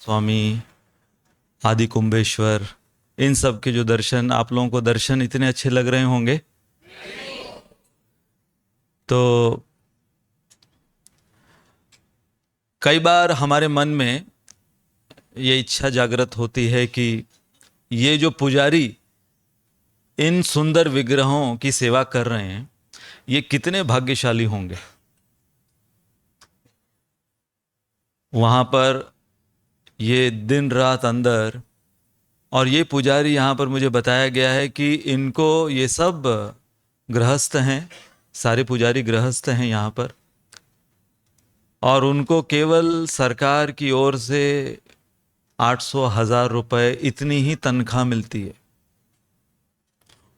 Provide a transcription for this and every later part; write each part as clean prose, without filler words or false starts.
स्वामी आदि कुंभेश्वर, इन सब के जो दर्शन, आप लोगों को दर्शन इतने अच्छे लग रहे होंगे। तो कई बार हमारे मन में ये इच्छा जागृत होती है कि ये जो पुजारी इन सुंदर विग्रहों की सेवा कर रहे हैं, ये कितने भाग्यशाली होंगे। वहाँ पर ये दिन रात अंदर, और ये पुजारी यहाँ पर मुझे बताया गया है कि इनको, ये सब गृहस्थ हैं, सारे पुजारी गृहस्थ हैं यहाँ पर, और उनको केवल सरकार की ओर से 800,000 रुपए इतनी ही तनख्वाह मिलती है।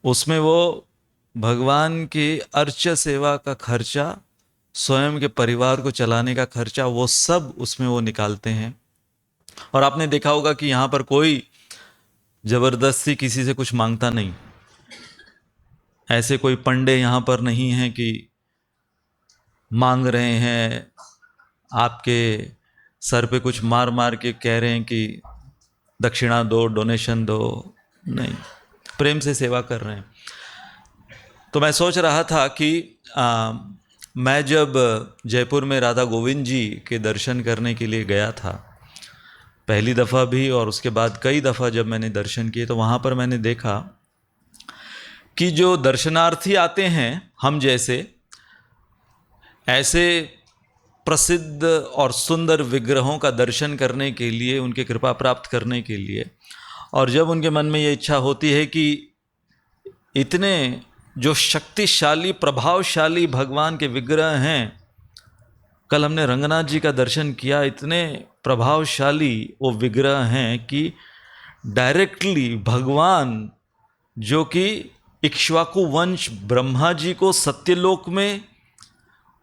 उसमें वो भगवान की अर्च सेवा का खर्चा, स्वयं के परिवार को चलाने का खर्चा, वो सब उसमें वो निकालते हैं। और आपने देखा होगा कि यहाँ पर कोई जबरदस्ती किसी से कुछ मांगता नहीं। ऐसे कोई पंडे यहाँ पर नहीं हैं कि मांग रहे हैं, आपके सर पे कुछ मार मार के कह रहे हैं कि दक्षिणा दो, डोनेशन दो। नहीं, प्रेम से सेवा कर रहे हैं। तो मैं सोच रहा था कि मैं जब जयपुर में राधा गोविंद जी के दर्शन करने के लिए गया था, पहली दफ़ा भी और उसके बाद कई दफ़ा जब मैंने दर्शन किए, तो वहाँ पर मैंने देखा कि जो दर्शनार्थी आते हैं हम जैसे, ऐसे प्रसिद्ध और सुंदर विग्रहों का दर्शन करने के लिए, उनकी कृपा प्राप्त करने के लिए, और जब उनके मन में ये इच्छा होती है कि इतने जो शक्तिशाली प्रभावशाली भगवान के विग्रह हैं, कल हमने रंगनाथ जी का दर्शन किया, इतने प्रभावशाली वो विग्रह हैं कि डायरेक्टली भगवान, जो कि इक्ष्वाकु वंश ब्रह्मा जी को सत्यलोक में,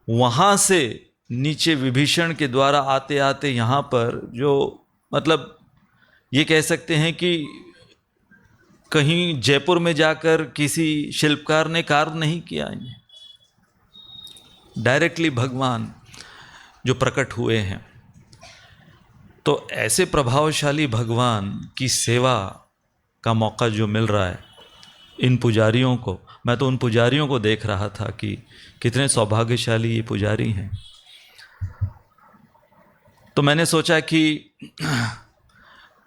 वहाँ से नीचे विभीषण के द्वारा आते आते यहाँ पर, जो मतलब ये कह सकते हैं कि कहीं जयपुर में जाकर किसी शिल्पकार ने कार्य नहीं किया, डायरेक्टली भगवान जो प्रकट हुए हैं। तो ऐसे प्रभावशाली भगवान की सेवा का मौका जो मिल रहा है इन पुजारियों को, मैं तो उन पुजारियों को देख रहा था कि कितने सौभाग्यशाली ये पुजारी हैं। तो मैंने सोचा कि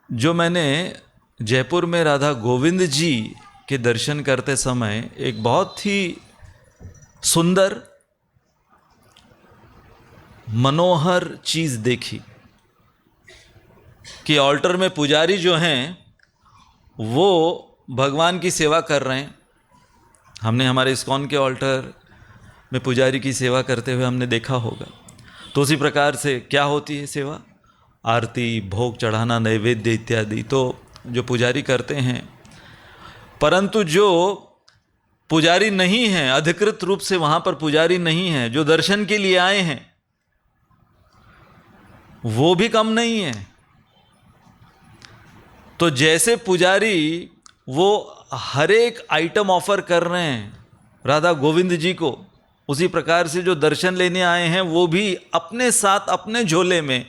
जो मैंने जयपुर में राधा गोविंद जी के दर्शन करते समय एक बहुत ही सुंदर मनोहर चीज़ देखी कि ऑल्टर में पुजारी जो हैं वो भगवान की सेवा कर रहे हैं। हमने हमारे इस्कॉन के ऑल्टर में पुजारी की सेवा करते हुए हमने देखा होगा। तो उसी प्रकार से क्या होती है सेवा, आरती, भोग चढ़ाना, नैवेद्य इत्यादि तो जो पुजारी करते हैं। परंतु जो पुजारी नहीं हैं, अधिकृत रूप से वहाँ पर पुजारी नहीं हैं, जो दर्शन के लिए आए हैं, वो भी कम नहीं है। तो जैसे पुजारी वो हर एक आइटम ऑफर कर रहे हैं राधा गोविंद जी को, उसी प्रकार से जो दर्शन लेने आए हैं वो भी अपने साथ अपने झोले में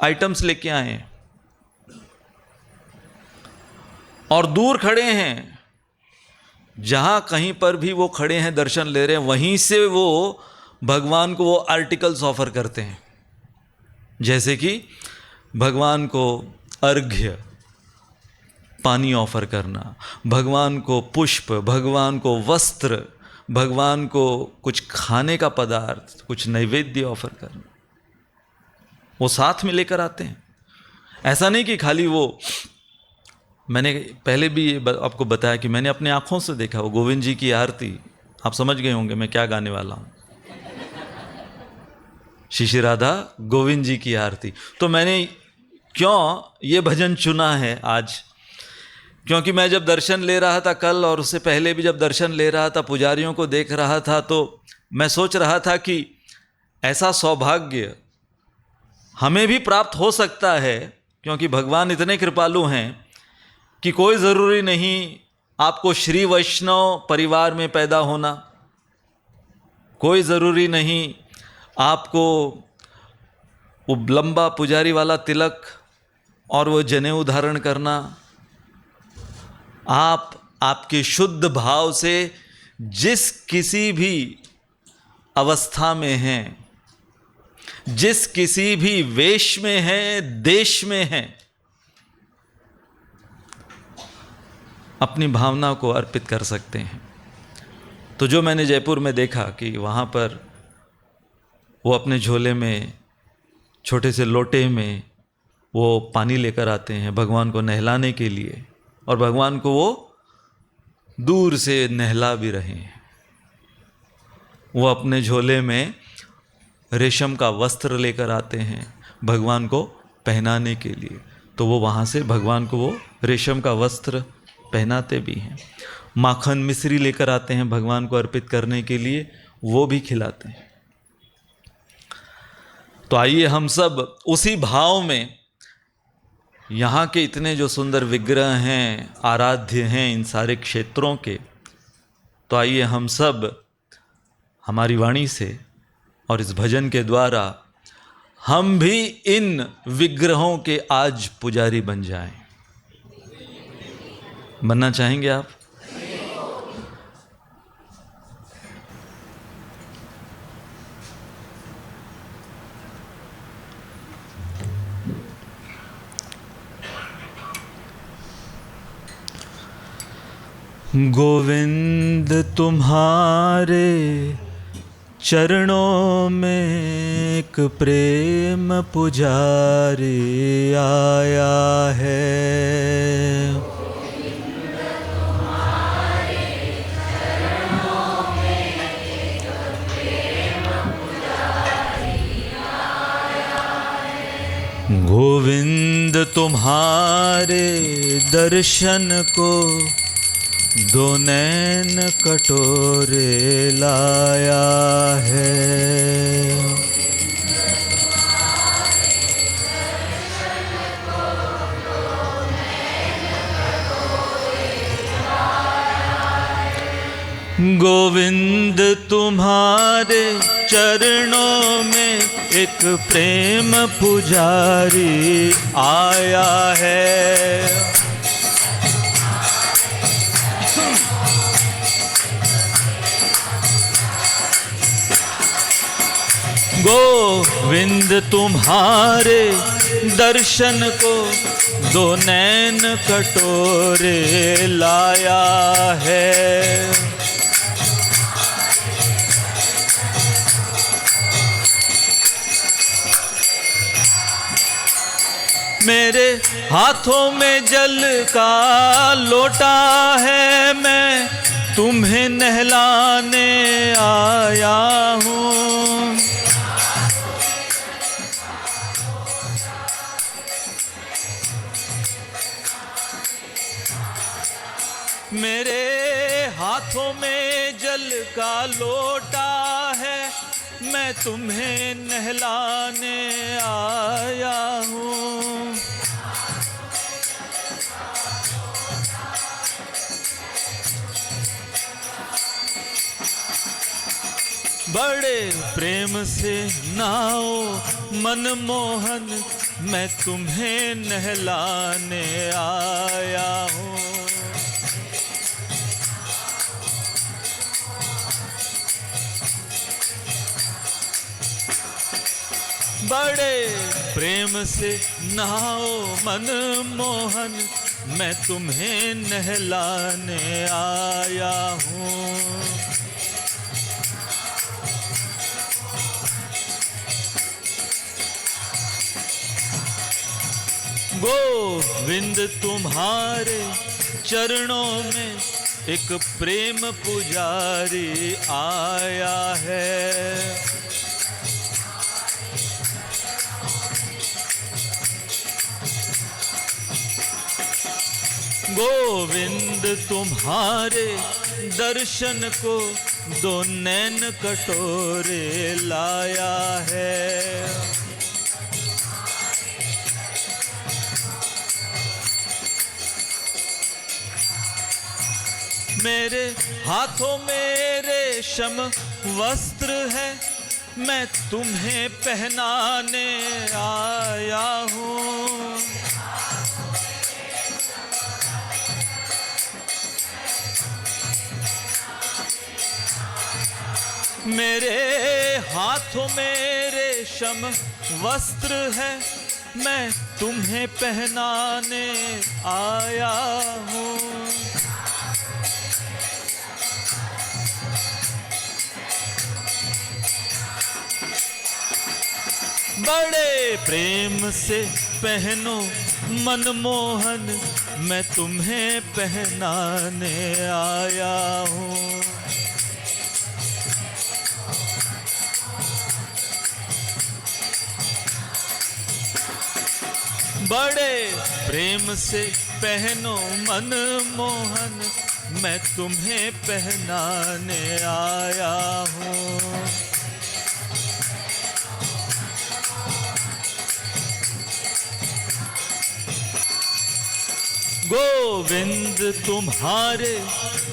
आइटम्स लेके आए हैं। और दूर खड़े हैं, जहाँ कहीं पर भी वो खड़े हैं दर्शन ले रहे हैं, वहीं से वो भगवान को वो आर्टिकल्स ऑफर करते हैं। जैसे कि भगवान को अर्घ्य, पानी ऑफर करना, भगवान को पुष्प, भगवान को वस्त्र, भगवान को कुछ खाने का पदार्थ, कुछ नैवेद्य ऑफर करना, वो साथ में लेकर आते हैं। ऐसा नहीं कि खाली वो, मैंने पहले भी आपको बताया कि मैंने अपने आँखों से देखा वो गोविंद जी की आरती। आप समझ गए होंगे मैं क्या गाने वाला हूँ, श्री श्री राधा गोविंद जी की आरती। तो मैंने क्यों ये भजन चुना है आज, क्योंकि मैं जब दर्शन ले रहा था कल, और उससे पहले भी जब दर्शन ले रहा था, पुजारियों को देख रहा था, तो मैं सोच रहा था कि ऐसा सौभाग्य हमें भी प्राप्त हो सकता है, क्योंकि भगवान इतने कृपालु हैं कि कोई ज़रूरी नहीं आपको श्री वैष्णव परिवार में पैदा होना, कोई ज़रूरी नहीं आपको वो लंबा पुजारी वाला तिलक और वो जनेऊ धारण करना, आप आपके शुद्ध भाव से जिस किसी भी अवस्था में हैं, जिस किसी भी वेश में हैं, देश में हैं, अपनी भावना को अर्पित कर सकते हैं। तो जो मैंने जयपुर में देखा कि वहाँ पर वो अपने झोले में, छोटे से लोटे में वो पानी लेकर आते हैं भगवान को नहलाने के लिए, और भगवान को वो दूर से नहला भी रहे हैं। वो अपने झोले में रेशम का वस्त्र लेकर आते हैं भगवान को पहनाने के लिए, तो वो वहाँ से भगवान को वो रेशम का वस्त्र पहनाते भी हैं। माखन मिश्री लेकर आते हैं भगवान को अर्पित करने के लिए, वो भी खिलाते हैं। तो आइए हम सब उसी भाव में, यहाँ के इतने जो सुंदर विग्रह हैं, आराध्य हैं इन सारे क्षेत्रों के, तो आइए हम सब हमारी वाणी से और इस भजन के द्वारा हम भी इन विग्रहों के आज पुजारी बन जाएं। बनना चाहेंगे आप? गोविंद तुम्हारे चरणों में एक प्रेम पुजारी आया है। गोविंद तुम्हारे दर्शन को दो नैन कटोरे लाया है। गोविंद तुम्हारे चरणों में एक प्रेम पुजारी आया है। गोविंद तुम्हारे दर्शन को दो नैन कटोरे लाया है। मेरे हाथों में जल का लोटा है, मैं तुम्हें नहलाने आया हूँ। मेरे हाथों में जल का लोटा है, मैं तुम्हें नहलाने आया हूँ। बड़े प्रेम से नाओ मनमोहन, मैं तुम्हें नहलाने आया हूँ। बड़े प्रेम से नहाओ मनमोहन, मैं तुम्हें नहलाने आया हूँ। गोविंद तुम्हारे चरणों में एक प्रेम पुजारी आया है। गोविंद तुम्हारे दर्शन को दो नैन कटोरे लाया है। मेरे हाथों में रेशम वस्त्र है, मैं तुम्हें पहनाने आया हूँ। मेरे हाथों में रेशम वस्त्र है, मैं तुम्हें पहनाने आया हूँ। बड़े प्रेम से पहनो मनमोहन, मैं तुम्हें पहनाने आया हूँ। बड़े प्रेम से पहनो मनमोहन, मैं तुम्हें पहनाने आया हूँ। गोविंद तुम्हारे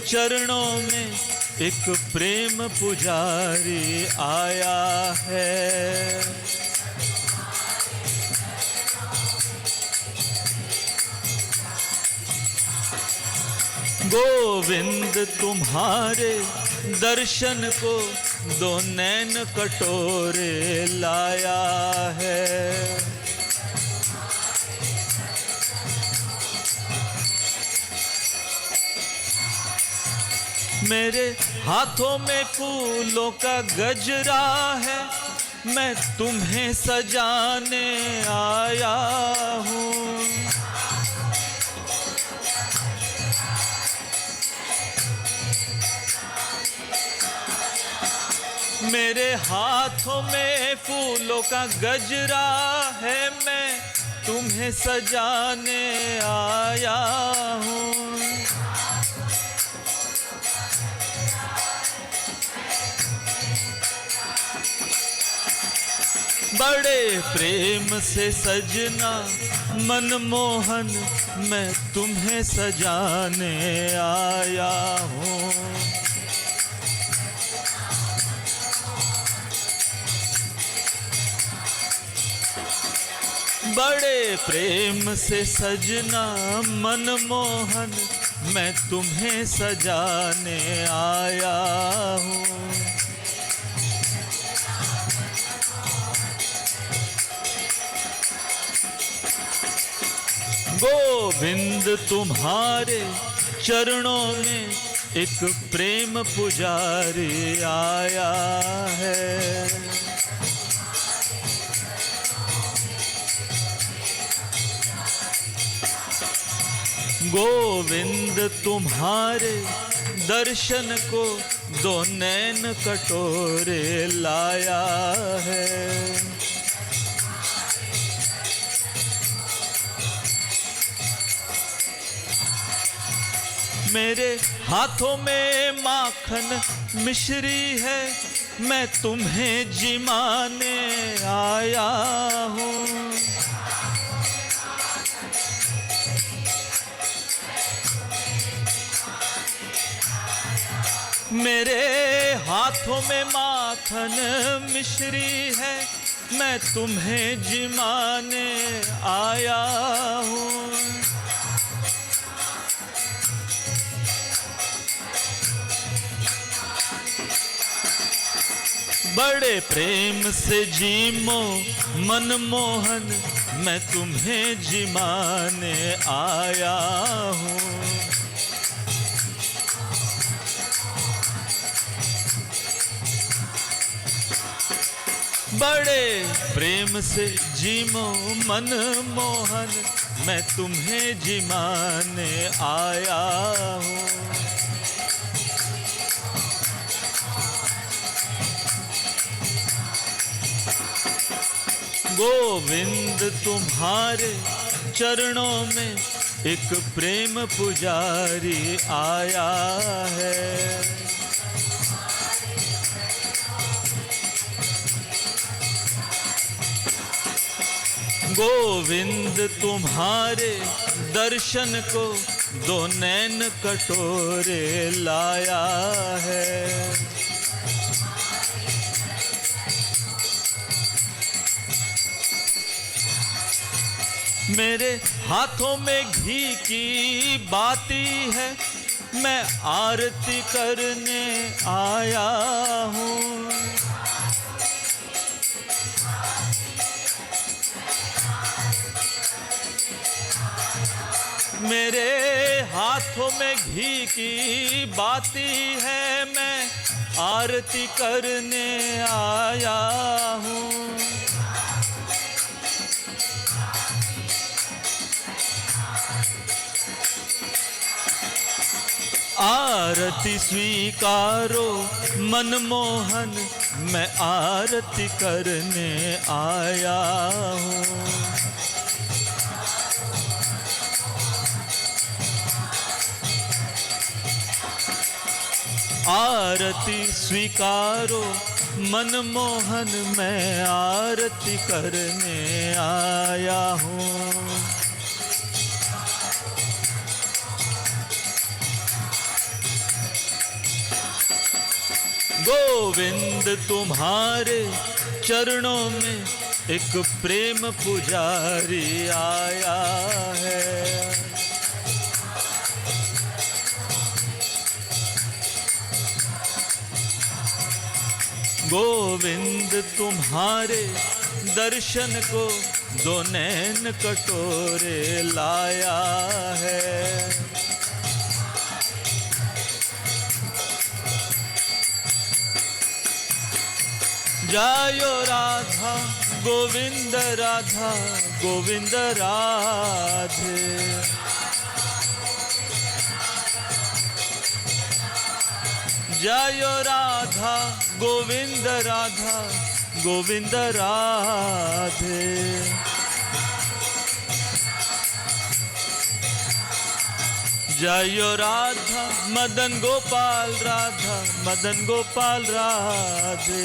चरणों में एक प्रेम पुजारी आया है। गोविंद तुम्हारे दर्शन को दो नैन कटोरे लाया है। मेरे हाथों में फूलों का गजरा है, मैं तुम्हें सजाने आया हूँ। मेरे हाथों में फूलों का गजरा है, मैं तुम्हें सजाने आया हूँ। बड़े प्रेम से सजना मनमोहन, मैं तुम्हें सजाने आया हूँ। बड़े प्रेम से सजना मनमोहन, मैं तुम्हें सजाने आया हूँ। गोविंद तुम्हारे चरणों में एक प्रेम पुजारी आया है। गोविंद तुम्हारे दर्शन को दो नैन कटोरे लाया है। मेरे हाथों में माखन मिश्री है, मैं तुम्हें जिमाने आया हूँ। मेरे हाथों में माखन मिश्री है, मैं तुम्हें जिमाने आया हूँ। बड़े प्रेम से जीमो मनमोहन, मैं तुम्हें जिमाने आया हूँ। बड़े प्रेम से जीमो मनमोहन, मैं तुम्हें जिमाने आया हूँ। गोविंद तुम्हारे चरणों में एक प्रेम पुजारी आया है। गोविंद तुम्हारे दर्शन को दो नैन कटोरे लाया है। मेरे हाथों में घी की बाती है, मैं आरती करने आया हूँ। मेरे हाथों में घी की बाती है, मैं आरती करने आया हूँ। आरती स्वीकारो मनमोहन, मैं आरती करने आया हूँ। आरती स्वीकारो मनमोहन, मैं आरती करने आया हूँ। गोविंद तुम्हारे चरणों में एक प्रेम पुजारी आया है। गोविंद तुम्हारे दर्शन को दो नैन कटोरे लाया है। जायो राधा गोविंद राधा गोविंद राधे। जायो राधा गोविंद राधा गोविंद राधे। जायो राधा मदन गोपाल राधा मदन गोपाल राधे।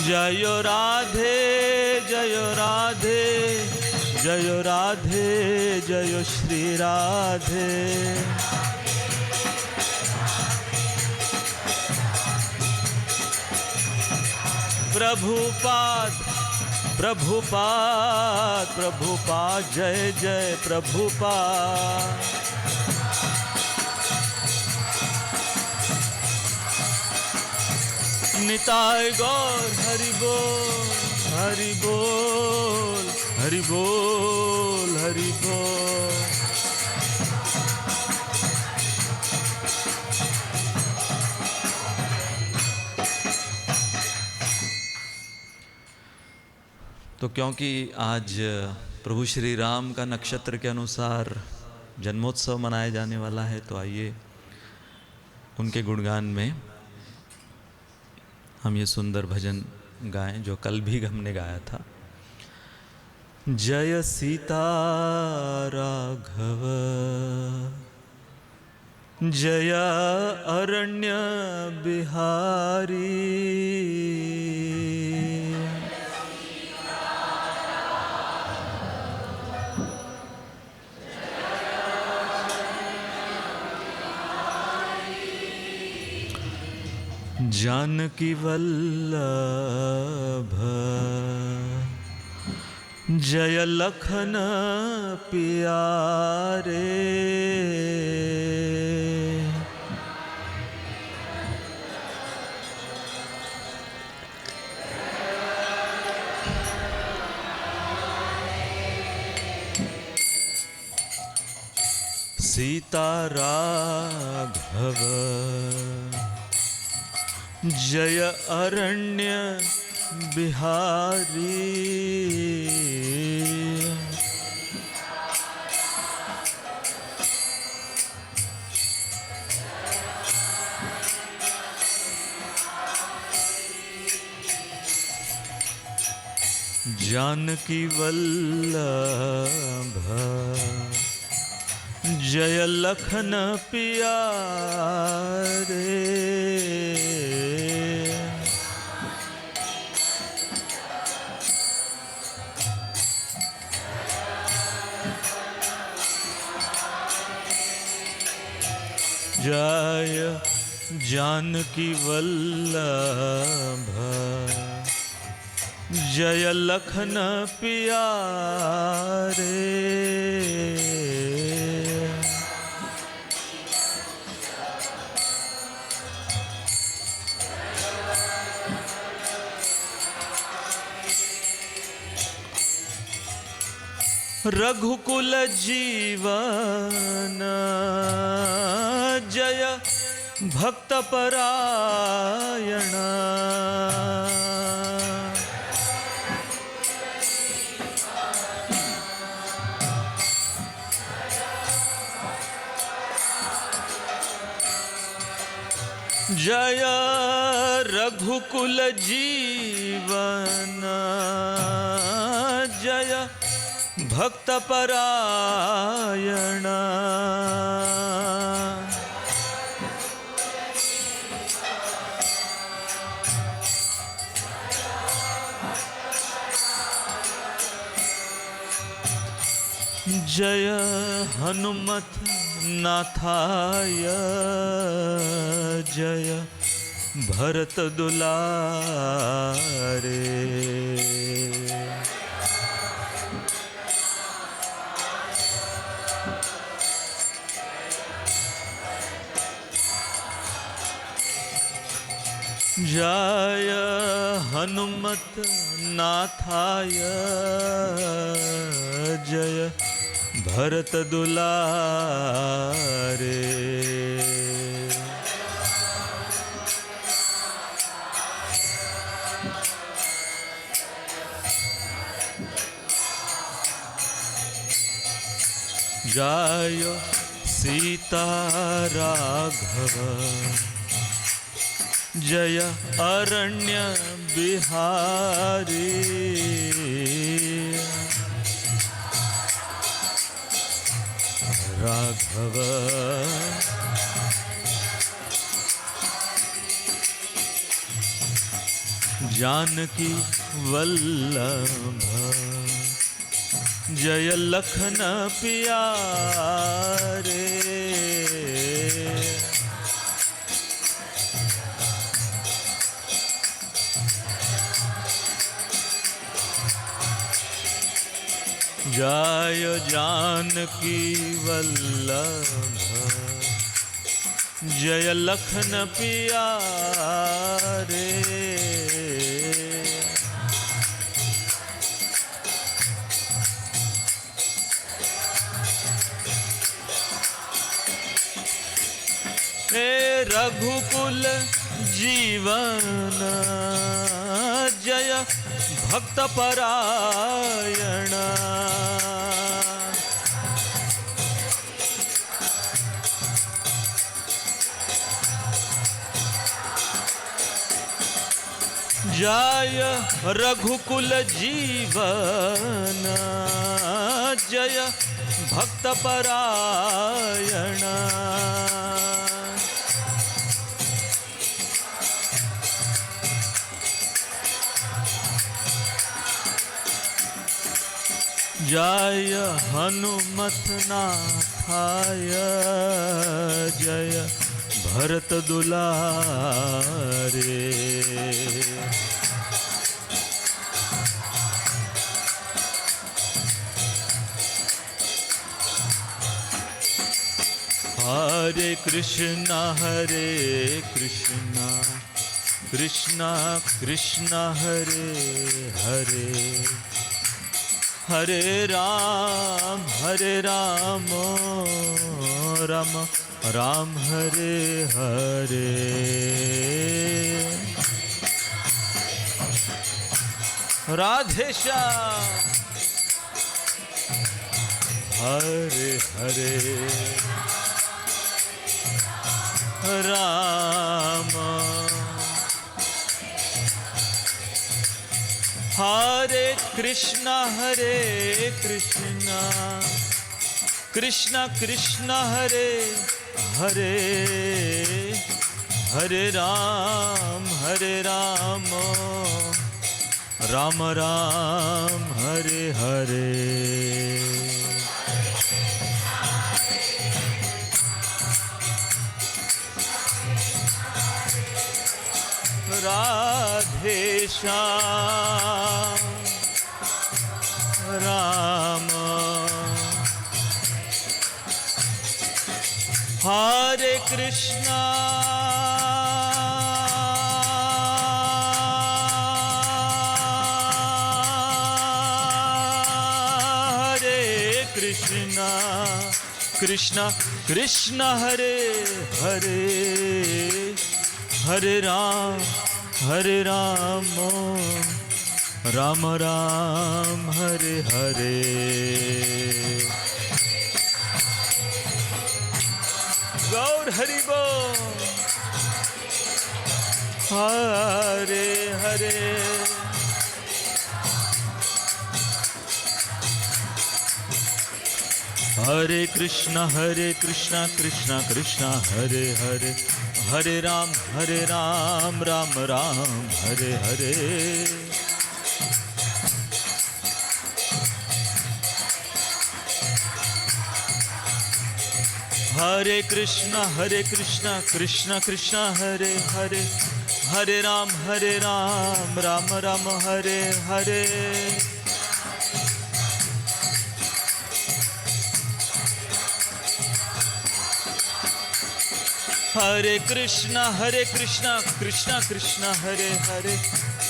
जयो राधे जयो राधे जयो राधे जयो श्री राधे। प्रभुपाद प्रभुपाद प्रभुपाद जय जय प्रभुपाद। निताय गौर हरि बोल हरि बोल हरि बोल हरि बोल। तो क्योंकि आज प्रभु श्री राम का नक्षत्र के अनुसार जन्मोत्सव मनाया जाने वाला है, तो आइए उनके गुणगान में हम ये सुंदर भजन गाएं जो कल भी हमने गाया था। जय सीता राघव जय अरण्य बिहारी। जानकी वल्लभ जय लखन प्यारे। सीता राघव जय अरण्य बिहारी। जानकी वल्लभ जय लखन प्यारे। जय जानकी वल्लभ जय लखन प्यारे। रघुकुल जीवन जय भक्त परायण। जय रघुकुल जीवन जय भक्त परायण। जय हनुमत नाथाय जय भरत दुलारे। जय हनुमत नाथाय जय भरत दुलारे। जय सीता राघव जय अरण्य बिहारी। राघव जानकी वल्लभ जय लखन प्यारे। जय जानकी वल्लभ जय लखन प्यारे। हे रघुकुल जीवन जय भक्त परायण। जय रघुकुल जीवन जय भक्त परायण। जय हनुमत नाथाय जय भरत दुलारे। हरे कृष्णा कृष्णा कृष्णा हरे हरे। हरे राम राम राम हरे हरे। राधे श्याम हरे हरे। राम हरे कृष्णा कृष्णा कृष्णा हरे हरे। हरे राम राम राम हरे हरे। राधे श्याम राम हरे कृष्णा कृष्णा कृष्णा कृष्णा हरे हरे हरे राम राम राम हरे हरे गौर हरि बोल हरे हरे हरे कृष्णा कृष्णा कृष्णा हरे हरे हरे राम राम राम हरे हरे हरे कृष्णा कृष्णा कृष्णा हरे हरे हरे राम राम राम हरे हरे हरे कृष्णा कृष्णा कृष्णा हरे हरे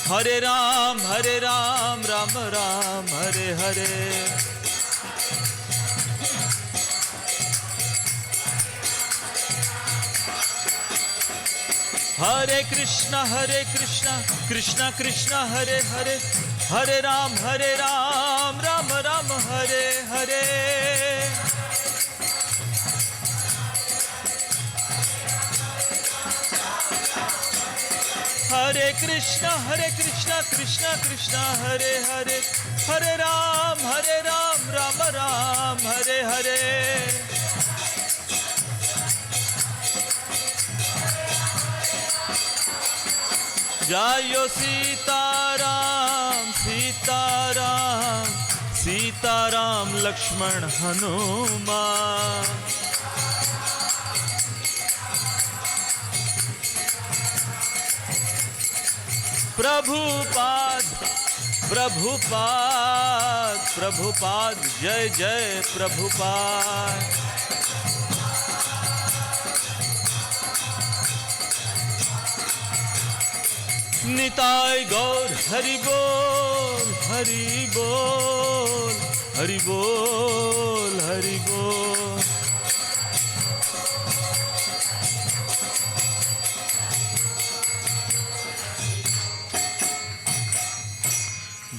हरे राम राम राम हरे हरे हरे कृष्णा कृष्णा कृष्णा हरे हरे हरे राम राम राम हरे हरे हरे कृष्णा कृष्णा कृष्णा हरे हरे हरे राम राम राम हरे हरे जय सीताराम सीताराम लक्ष्मण हनुमान प्रभुपाद जय जय प्रभुपाद निताय गौर हरि बोल हरि बोल हरि बोल हरि बोल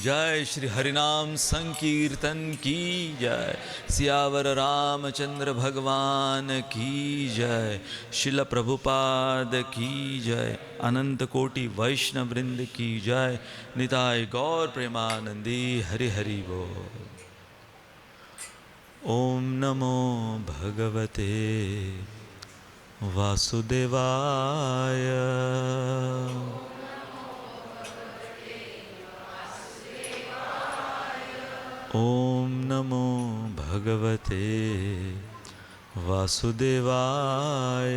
जय श्री हरिनाम संकीर्तन की जय सियावर रामचंद्र भगवान की जय शिल प्रभुपाद की जय अनंत कोटि वैष्णव वृंद की जय निताय गौर प्रेमानंदी हरि हरि बोल। ओम नमो भगवते वासुदेवाय ओम नमो भगवते वासुदेवाय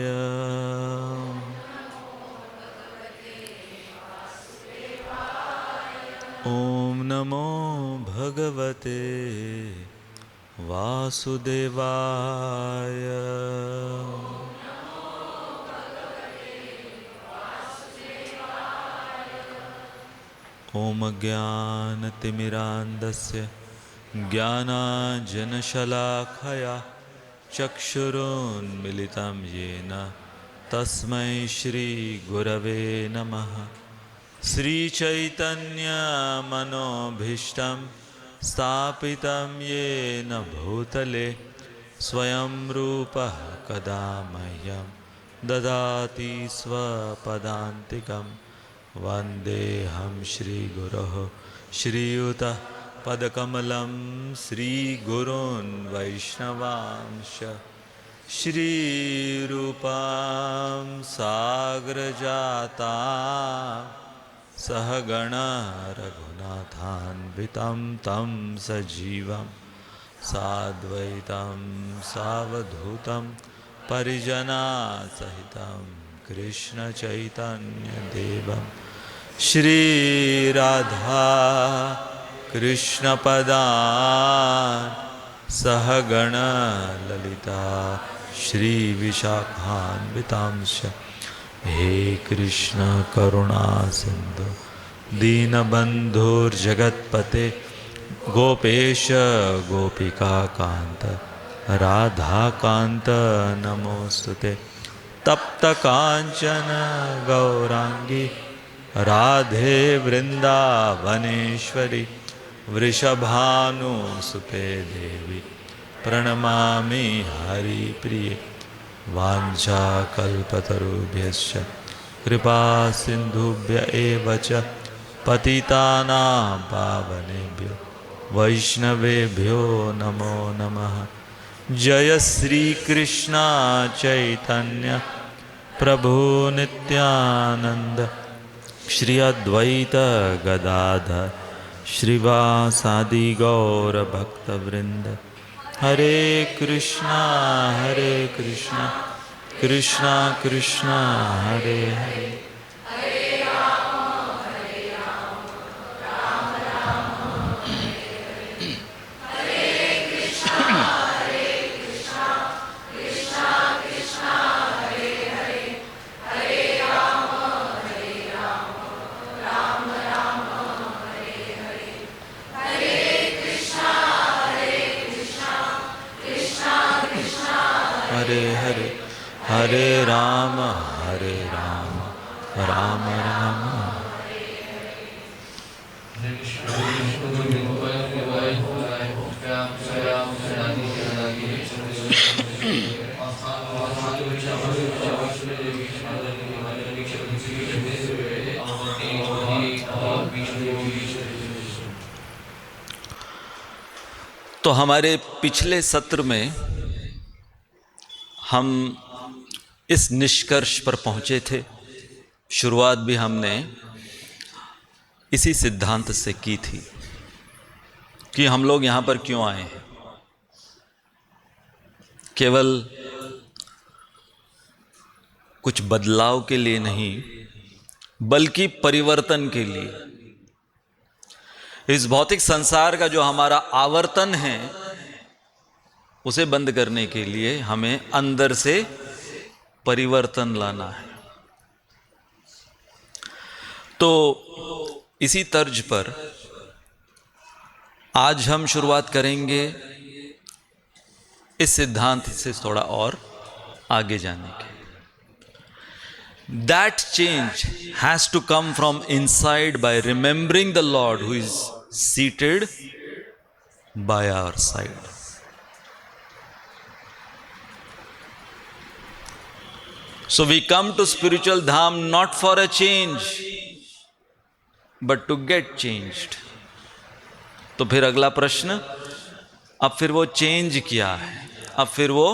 ओम नमो भगवते वासुदेवाय ओम ज्ञानतिमिरान्धस्य ज्ञानाञ्जनशलाखया चक्षुरुन्मिलितं येन तस्मै श्रीगुरवे नमः। श्रीचैतन्यमनोभीष्टं स्थापितं येन भूतले स्वयं रूपः कदा मह्यं ददाति स्वपदान्तिकं वन्देऽहं श्रीगुरोः श्रीयुतः पदकमलं श्रीगुरून् वैष्णवांश श्रीरूपां साग्रजाता सहगणा रघुनाथान्वितं तं सजीवं साद्वैतं सावधूतं परिजनासहितं कृष्णचैतन्यदेवं श्री राधा कृष्ण पदान सहगण ललिता श्री विशाखान्वितांश। हे कृष्ण करुणा सिंधु दीनबंधुर्जगत्पते गोपेश गोपिका कांत राधा कांत नमोस्तुते। तप्त कांचन गौरांगी राधे वृंदावनेश्वरी वृषभानुसुते देवी प्रणमामि हरिप्रिये। वाञ्छाकल्पतरुभ्यश्च कृपा सिन्धुभ्य एव च पतितानां पावनेभ्यो वैष्णवेभ्यो नमो नमः। जय श्री कृष्ण चैतन्य प्रभु नित्यानंद श्री अद्वैत गदाधर श्रीवासादि गौर भक्तवृंद। हरे कृष्णा कृष्णा कृष्णा हरे हरे। हरे हरे हरे राम राम राम। तो हमारे पिछले सत्र में हम इस निष्कर्ष पर पहुंचे थे, शुरुआत भी हमने इसी सिद्धांत से की थी कि हम लोग यहाँ पर क्यों आए हैं। केवल कुछ बदलाव के लिए नहीं, बल्कि परिवर्तन के लिए। इस भौतिक संसार का जो हमारा आवर्तन है उसे बंद करने के लिए हमें अंदर से परिवर्तन लाना है। तो इसी तर्ज पर आज हम शुरुआत करेंगे इस सिद्धांत से थोड़ा और आगे जाने के। That change has to come from inside by remembering the Lord who is seated by our side. So we come to spiritual dham not for a change, but to get changed. तो फिर अगला प्रश्न, अब फिर वो change क्या है, अब फिर वो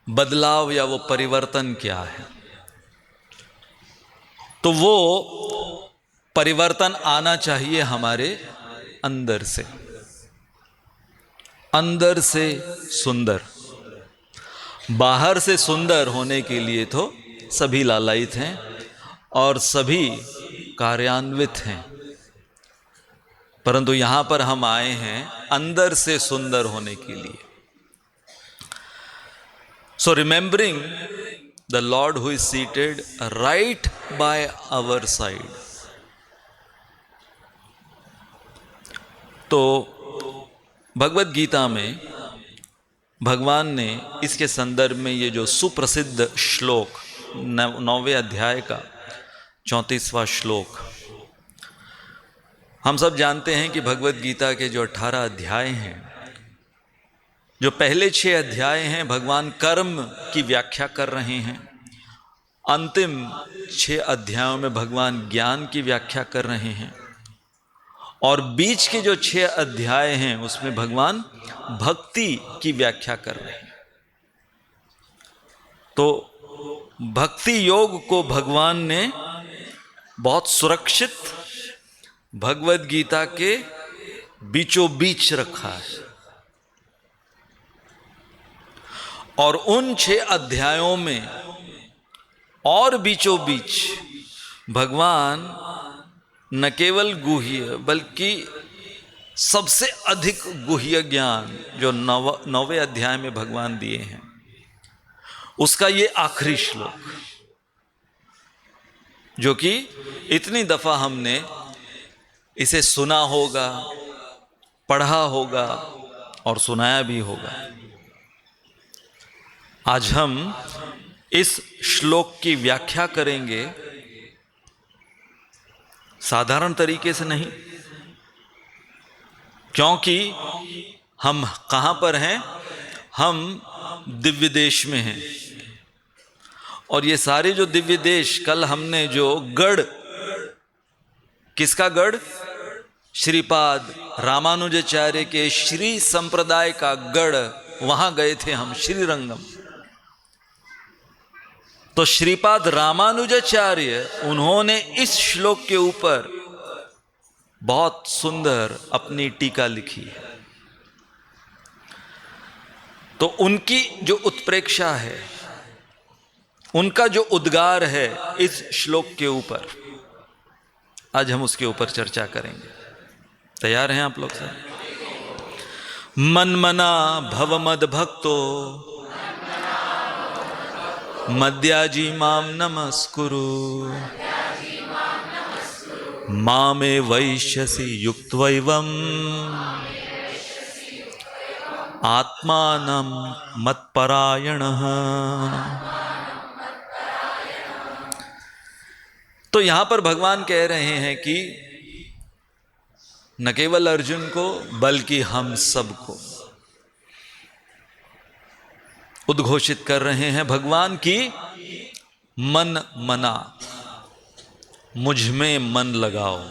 बदलाव या वो परिवर्तन क्या है। तो वो परिवर्तन आना चाहिए हमारे अंदर से, अंदर से सुंदर। बाहर से सुंदर होने के लिए तो सभी लालायित हैं और सभी कार्यान्वित हैं, परंतु यहां पर हम आए हैं अंदर से सुंदर होने के लिए। So remembering the lord who is seated right by our side. तो भगवत गीता में भगवान ने इसके संदर्भ में ये जो सुप्रसिद्ध श्लोक 9वें अध्याय का 34वां श्लोक, हम सब जानते हैं कि भगवत गीता के जो 18 अध्याय हैं, जो पहले 6 अध्याय हैं भगवान कर्म की व्याख्या कर रहे हैं, अंतिम 6 अध्यायों में भगवान ज्ञान की व्याख्या कर रहे हैं, और बीच के जो 6 अध्याय हैं उसमें भगवान भक्ति की व्याख्या कर रहे हैं। तो भक्ति योग को भगवान ने बहुत सुरक्षित भगवत गीता के बीचों बीच रखा है, और उन 6 अध्यायों में और बीचों बीच भगवान न केवल गुह्य बल्कि सबसे अधिक गुह्य ज्ञान जो 9वें अध्याय में भगवान दिए हैं, उसका ये आखिरी श्लोक, जो कि इतनी दफा हमने इसे सुना होगा, पढ़ा होगा और सुनाया भी होगा। आज हम इस श्लोक की व्याख्या करेंगे, साधारण तरीके से नहीं, क्योंकि हम कहां पर हैं? हम दिव्य देश में हैं। और ये सारे जो दिव्य देश, कल हमने जो गढ़, किसका गढ़? श्रीपाद रामानुजाचार्य के श्री संप्रदाय का गढ़, वहां गए थे हम, श्रीरंगम। तो श्रीपाद रामानुजाचार्य, उन्होंने इस श्लोक के ऊपर बहुत सुंदर अपनी टीका लिखी है। तो उनकी जो उत्प्रेक्षा है, उनका जो उद्गार है इस श्लोक के ऊपर, आज हम उसके ऊपर चर्चा करेंगे। तैयार हैं आप लोग सब? मनमना भव मद भक्तो मद्याजी माम नमस्कुरु मामे वैश्यसि युक्त्वैवम् आत्मानं मत्परायणः। तो यहां पर भगवान कह रहे हैं कि न केवल अर्जुन को बल्कि हम सबको उद्घोषित कर रहे हैं भगवान की मन मना, मुझ में मन लगाओ।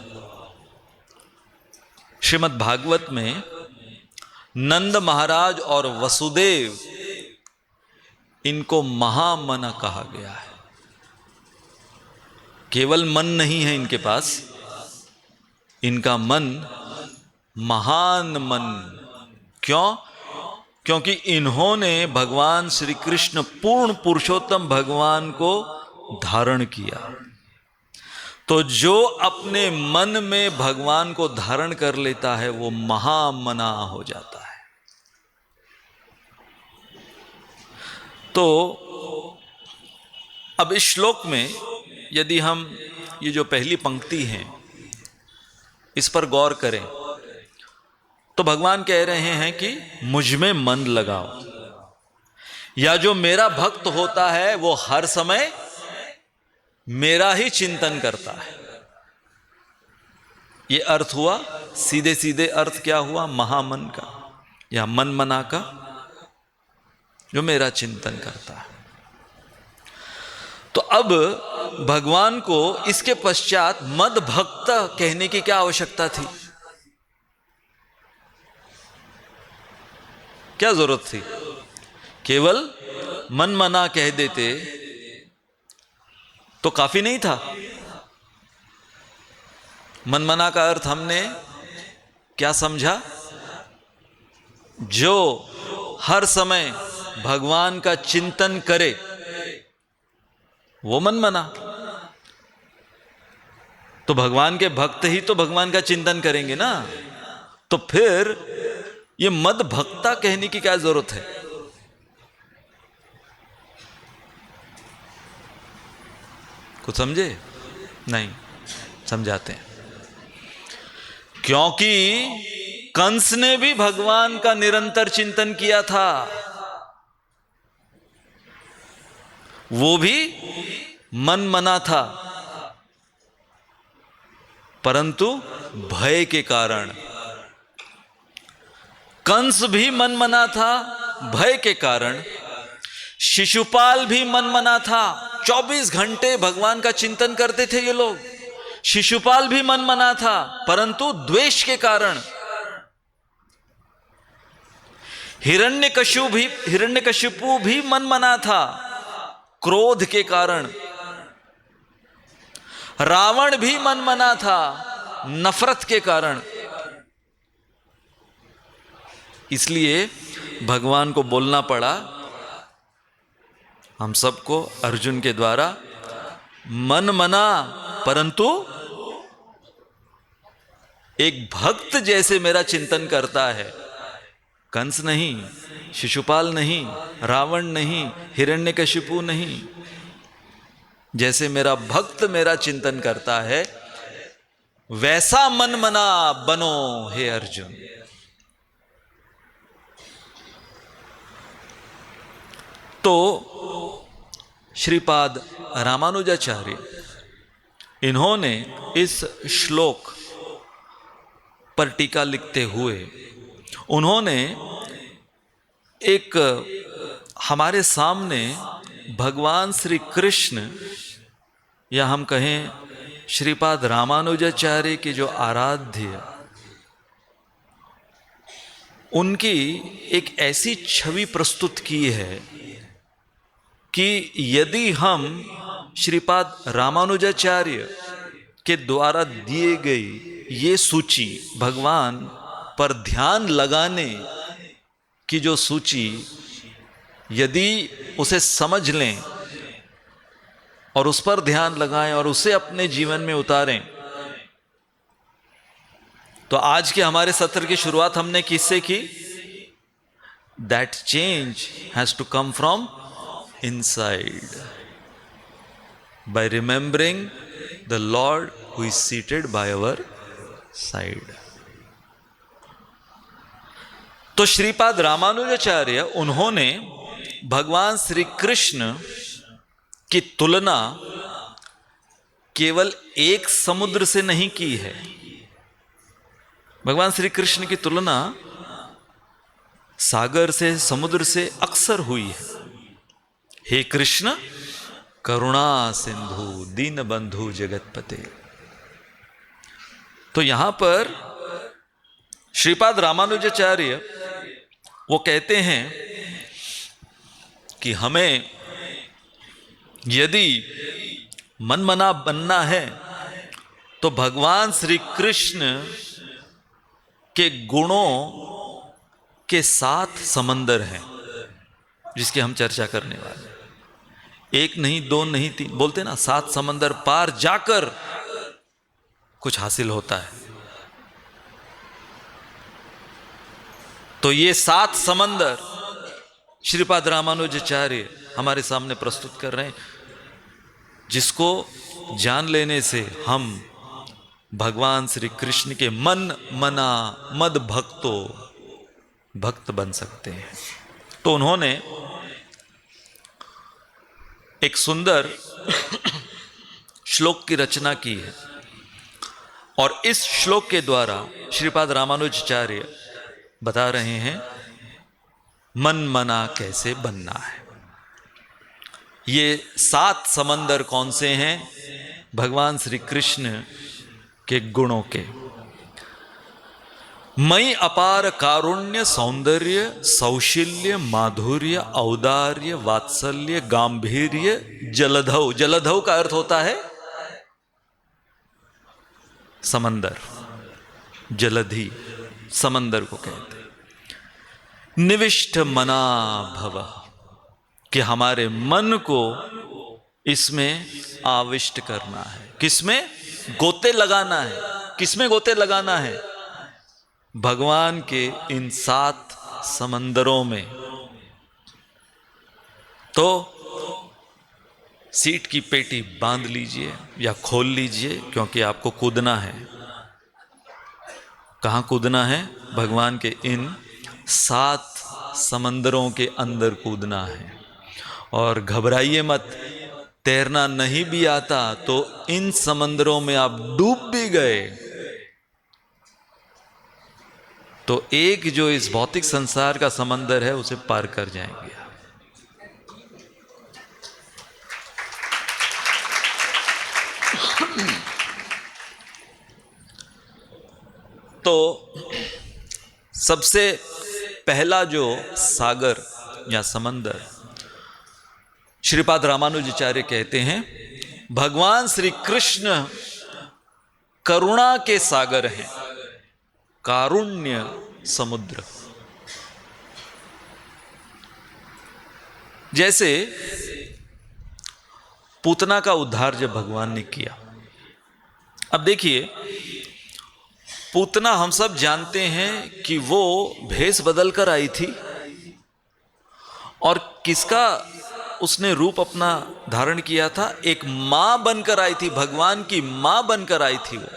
श्रीमद् भागवत में नंद महाराज और वसुदेव, इनको महामना कहा गया है। केवल मन नहीं है इनके पास, इनका मन महान मन। क्यों? क्योंकि इन्होंने भगवान श्री कृष्ण पूर्ण पुरुषोत्तम भगवान को धारण किया। तो जो अपने मन में भगवान को धारण कर लेता है वो महामना हो जाता है। तो अब इस श्लोक में यदि हम ये जो पहली पंक्ति है इस पर गौर करें तो भगवान कह रहे हैं कि मुझ में मन लगाओ, या जो मेरा भक्त होता है वो हर समय मेरा ही चिंतन करता है। ये अर्थ हुआ, सीधे सीधे अर्थ क्या हुआ? महामन का या मन मना का, जो मेरा चिंतन करता है। तो अब भगवान को इसके पश्चात मद भक्त कहने की क्या आवश्यकता थी? क्या जरूरत थी? केवल मन मना कह देते तो काफी नहीं था। मन मना का अर्थ हमने क्या समझा? जो हर समय भगवान का चिंतन करे वो मन मना। तो भगवान के भक्त ही तो भगवान का चिंतन करेंगे ना। तो फिर ये मद भक्ता कहने की क्या जरूरत है? कुछ समझे? नहीं समझाते हैं। क्योंकि कंस ने भी भगवान का निरंतर चिंतन किया था, वो भी मन मना था, परंतु भय के कारण। कंस भी मन मना था भय के कारण, शिशुपाल भी मन मना था। 24 घंटे भगवान का चिंतन करते थे ये लोग। शिशुपाल भी मन मना था, परंतु द्वेष के कारण। हिरण्यकशिपु भी मन मना था, क्रोध के कारण। रावण भी मन मना था, नफरत के कारण। इसलिए भगवान को बोलना पड़ा हम सबको अर्जुन के द्वारा, मन मना परंतु एक भक्त जैसे मेरा चिंतन करता है, कंस नहीं, शिशुपाल नहीं, रावण नहीं, हिरण्यकशिपु नहीं, जैसे मेरा भक्त मेरा चिंतन करता है वैसा मन मना बनो हे अर्जुन। तो श्रीपाद रामानुजाचार्य इन्होंने इस श्लोक पर टीका लिखते हुए उन्होंने एक हमारे सामने भगवान श्री कृष्ण या हम कहें श्रीपाद रामानुजाचार्य के जो आराध्य, उनकी एक ऐसी छवि प्रस्तुत की है कि यदि हम श्रीपाद रामानुजाचार्य के द्वारा दिए गई ये सूची, भगवान पर ध्यान लगाने की जो सूची, यदि उसे समझ लें और उस पर ध्यान लगाएं और उसे अपने जीवन में उतारें, तो आज के हमारे सत्र की शुरुआत हमने किससे की? That change has to come from inside, by remembering the lord who is seated by our side. तो श्रीपाद रामानुजाचार्य उन्होंने भगवान श्री कृष्ण की तुलना केवल एक समुद्र से नहीं की है। भगवान श्री कृष्ण की तुलना सागर से, समुद्र से अक्सर हुई है। हे कृष्ण करुणा सिंधु दीन बंधु जगतपते। तो यहां पर श्रीपाद रामानुजाचार्य वो कहते हैं कि हमें यदि मनमना बनना है तो भगवान श्री कृष्ण के गुणों के 7 समंदर हैं जिसकी हम चर्चा करने वाले हैं। 1 नहीं, 2 नहीं, 3, बोलते ना 7 समंदर पार जाकर कुछ हासिल होता है। तो ये 7 समंदर श्रीपाद रामानुजाचार्य हमारे सामने प्रस्तुत कर रहे हैं, जिसको जान लेने से हम भगवान श्री कृष्ण के मन मना मद भक्तो भक्त बन सकते हैं। तो उन्होंने एक सुंदर श्लोक की रचना की है और इस श्लोक के द्वारा श्रीपाद रामानुजाचार्य बता रहे हैं मन मना कैसे बनना है। ये 7 समंदर कौन से हैं? भगवान श्री कृष्ण के गुणों के। मई अपार कारुण्य सौंदर्य सौशील्य माधुर्य औदार्य वात्सल्य गांभीर्य जलधौ। जलधौ का अर्थ होता है समंदर, जलधि समंदर को कहते हैं। निविष्ट मना भव, कि हमारे मन को इसमें आविष्ट करना है। किसमें गोते लगाना है? किसमें गोते लगाना है? भगवान के इन 7 समंदरों में। तो सीट की पेटी बांध लीजिए या खोल लीजिए, क्योंकि आपको कूदना है। कहां कूदना है? भगवान के इन 7 समंदरों के अंदर कूदना है। और घबराइए मत, तैरना नहीं भी आता तो इन समंदरों में आप डूब भी गए तो एक जो इस भौतिक संसार का समंदर है उसे पार कर जाएंगे। तो सबसे पहला जो सागर या समंदर श्रीपाद रामानुजाचार्य कहते हैं, भगवान श्री कृष्ण करुणा के सागर हैं, कारुण्य समुद्र। जैसे पूतना का उद्धार जब भगवान ने किया अब देखिए, पूतना हम सब जानते हैं कि वो भेष बदल कर आई थी, और किसका उसने रूप अपना धारण किया था? एक मां बनकर आई थी, भगवान की मां बनकर आई थी वो,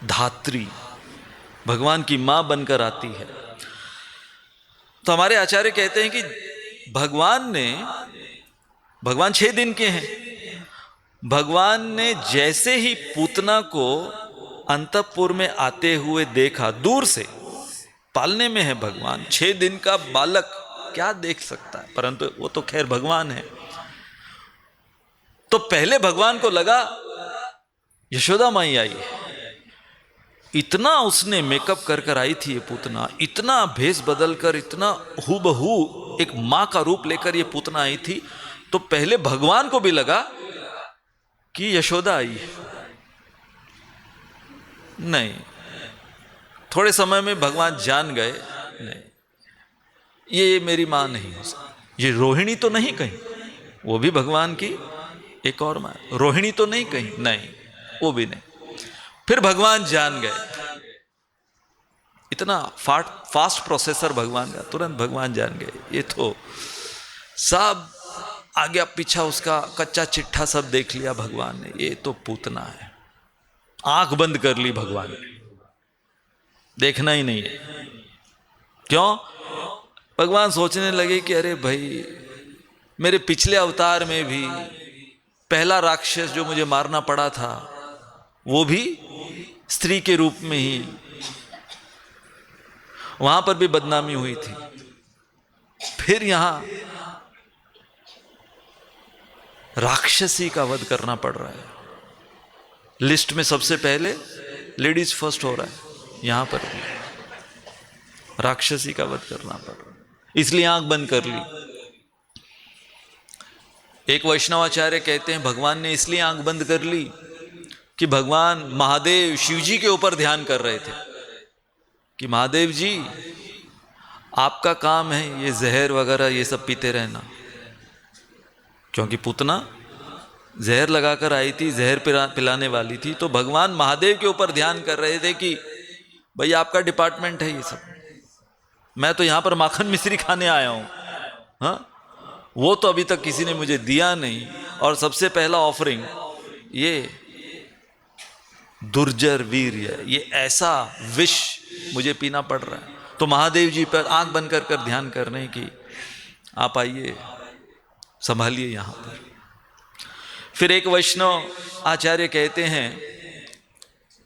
धात्री भगवान की मां बनकर आती है। तो हमारे आचार्य कहते हैं कि भगवान 6 दिन के हैं, भगवान ने जैसे ही पूतना को अंतःपुर में आते हुए देखा, दूर से, पालने में है भगवान, 6 दिन का बालक क्या देख सकता है, परंतु वो तो खैर भगवान है। तो पहले भगवान को लगा यशोदा माई आई है, इतना उसने मेकअप कर कर आई थी ये पूतना, इतना भेष बदल कर, इतना हूबहू एक मां का रूप लेकर ये पूतना आई थी। तो पहले भगवान को भी लगा कि यशोदा आई है। नहीं, थोड़े समय में भगवान जान गए, नहीं, ये मेरी मां नहीं हो सकती, ये रोहिणी तो नहीं कहीं, वो भी भगवान की एक और मां, रोहिणी तो नहीं कहीं, नहीं, वो भी नहीं। फिर भगवान जान गए, इतना फास्ट प्रोसेसर भगवान का, तुरंत भगवान जान गए, ये तो सब आगे पीछा उसका कच्चा चिट्ठा सब देख लिया भगवान ने, ये तो पूतना है। आंख बंद कर ली भगवान ने, देखना ही नहीं है। क्यों? भगवान सोचने लगे कि अरे भाई, मेरे पिछले अवतार में भी पहला राक्षस जो मुझे मारना पड़ा था, वो भी स्त्री के रूप में ही, वहां पर भी बदनामी हुई थी। फिर यहां राक्षसी का वध करना पड़ रहा है। लिस्ट में सबसे पहले लेडीज फर्स्ट हो रहा है, यहां पर भी राक्षसी का वध करना पड़ रहा है, इसलिए आंख बंद कर ली। एक वैष्णवाचार्य कहते हैं भगवान ने इसलिए आंख बंद कर ली कि भगवान महादेव शिव जी के ऊपर ध्यान कर रहे थे कि महादेव जी, आपका काम है ये जहर वगैरह ये सब पीते रहना, क्योंकि पूतना जहर लगाकर आई थी, जहर पिलाने वाली थी। तो भगवान महादेव के ऊपर ध्यान कर रहे थे कि भाई आपका डिपार्टमेंट है ये सब, मैं तो यहां पर माखन मिश्री खाने आया हूं, हाँ, वो तो अभी तक किसी ने मुझे दिया नहीं, और सबसे पहला ऑफरिंग ये दुर्जर वीर्य, ये ऐसा विष मुझे पीना पड़ रहा है। तो महादेव जी पर आंख बंद कर ध्यान कर रहे हैं कि आप आइए, संभालिए यहां पर। फिर एक वैष्णव आचार्य कहते हैं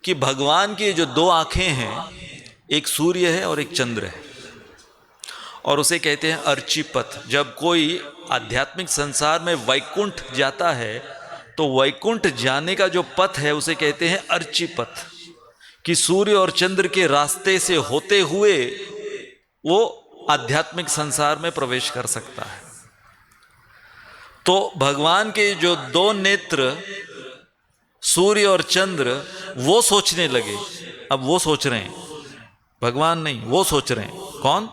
कि भगवान की जो 2 आंखें हैं, एक सूर्य है और एक चंद्र है, और उसे कहते हैं अर्चिपथ। जब कोई आध्यात्मिक संसार में वैकुंठ जाता है तो वैकुंठ जाने का जो पथ है उसे कहते हैं अर्चिपथ, कि सूर्य और चंद्र के रास्ते से होते हुए वो आध्यात्मिक संसार में प्रवेश कर सकता है। तो भगवान के जो 2 नेत्र सूर्य और चंद्र, वो सोचने लगे, अब वो सोच रहे हैं, भगवान नहीं, वो सोच रहे हैं। कौन?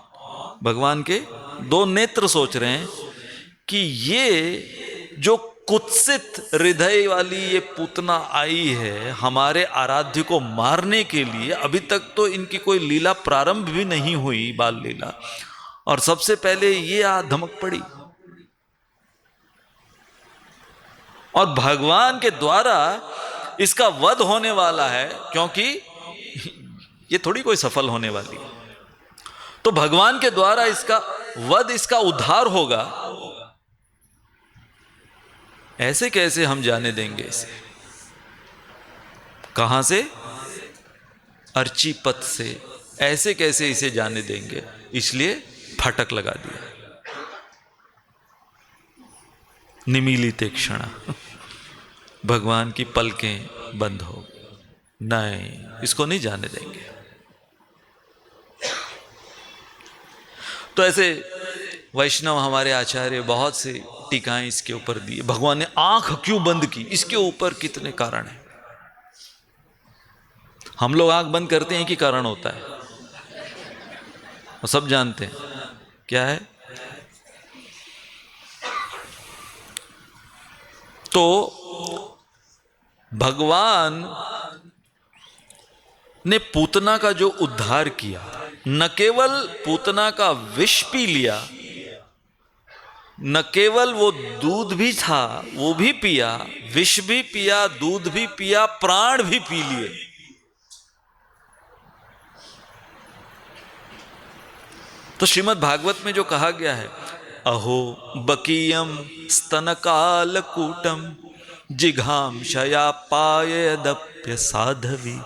भगवान के 2 नेत्र सोच रहे हैं कि ये जो कुत्सित हृदय वाली ये पूतना आई है हमारे आराध्य को मारने के लिए, अभी तक तो इनकी कोई लीला प्रारंभ भी नहीं हुई, बाल लीला, और सबसे पहले ये धमक पड़ी, और भगवान के द्वारा इसका वध होने वाला है, क्योंकि ये थोड़ी कोई सफल होने वाली है। तो भगवान के द्वारा इसका वध, इसका उद्धार होगा, ऐसे कैसे हम जाने देंगे इसे? कहां से? अर्चिपथ से। ऐसे कैसे इसे जाने देंगे? इसलिए फाटक लगा दिया, निमीलिते क्षण, भगवान की पलकें बंद हो, नहीं, इसको नहीं जाने देंगे। तो ऐसे वैष्णव हमारे आचार्य बहुत से टीकाएं इसके ऊपर दिए। भगवान ने आंख क्यों बंद की, इसके ऊपर कितने कारण हैं। हम लोग आंख बंद करते हैं कि कारण होता है, वो सब जानते हैं क्या है। तो भगवान ने पूतना का जो उद्धार किया, न केवल पूतना का विष पी लिया, न केवल वो दूध भी था वो भी पिया, विष भी पिया, दूध भी पिया, प्राण भी पी लिए। तो श्रीमद् भागवत में जो कहा गया है, अहो बकीयम स्तनकाल कूटम जिघाम शया पायदप्य साधवी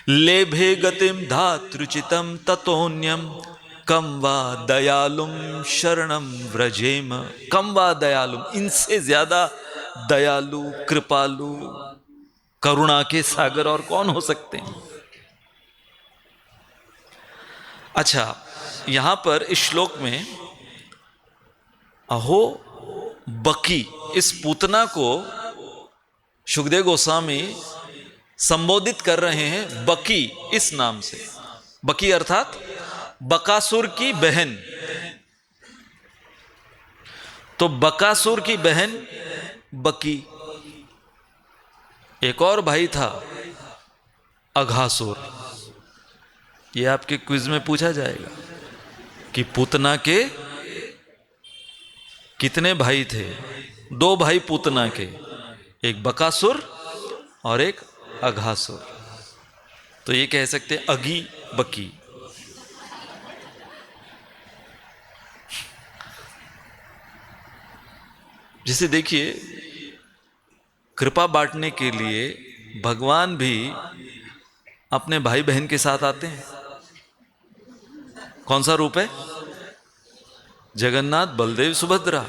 लेभे गतिम धातृचितम ततोन्यम कम वा दयालुम शरणम व्रजेम। कम वा दयालुम, इनसे ज्यादा दयालु, कृपालु, करुणा के सागर और कौन हो सकते हैं। अच्छा, यहां पर इस श्लोक में अहो बकी, इस पूतना को शुकदेव गोस्वामी संबोधित कर रहे हैं बकी इस नाम से। बकी अर्थात बकासुर की बहन। तो बकासुर की बहन बकी। एक और भाई था अघासुर। ये आपके क्विज में पूछा जाएगा कि पूतना के कितने भाई थे। 2 भाई पूतना के, एक बकासुर और एक अघासुर। तो ये कह सकते हैं अगी बकी। जिसे देखिए, कृपा बांटने के लिए भगवान भी अपने भाई बहन के साथ आते हैं। कौन सा रूप है? जगन्नाथ, बलदेव, सुभद्रा।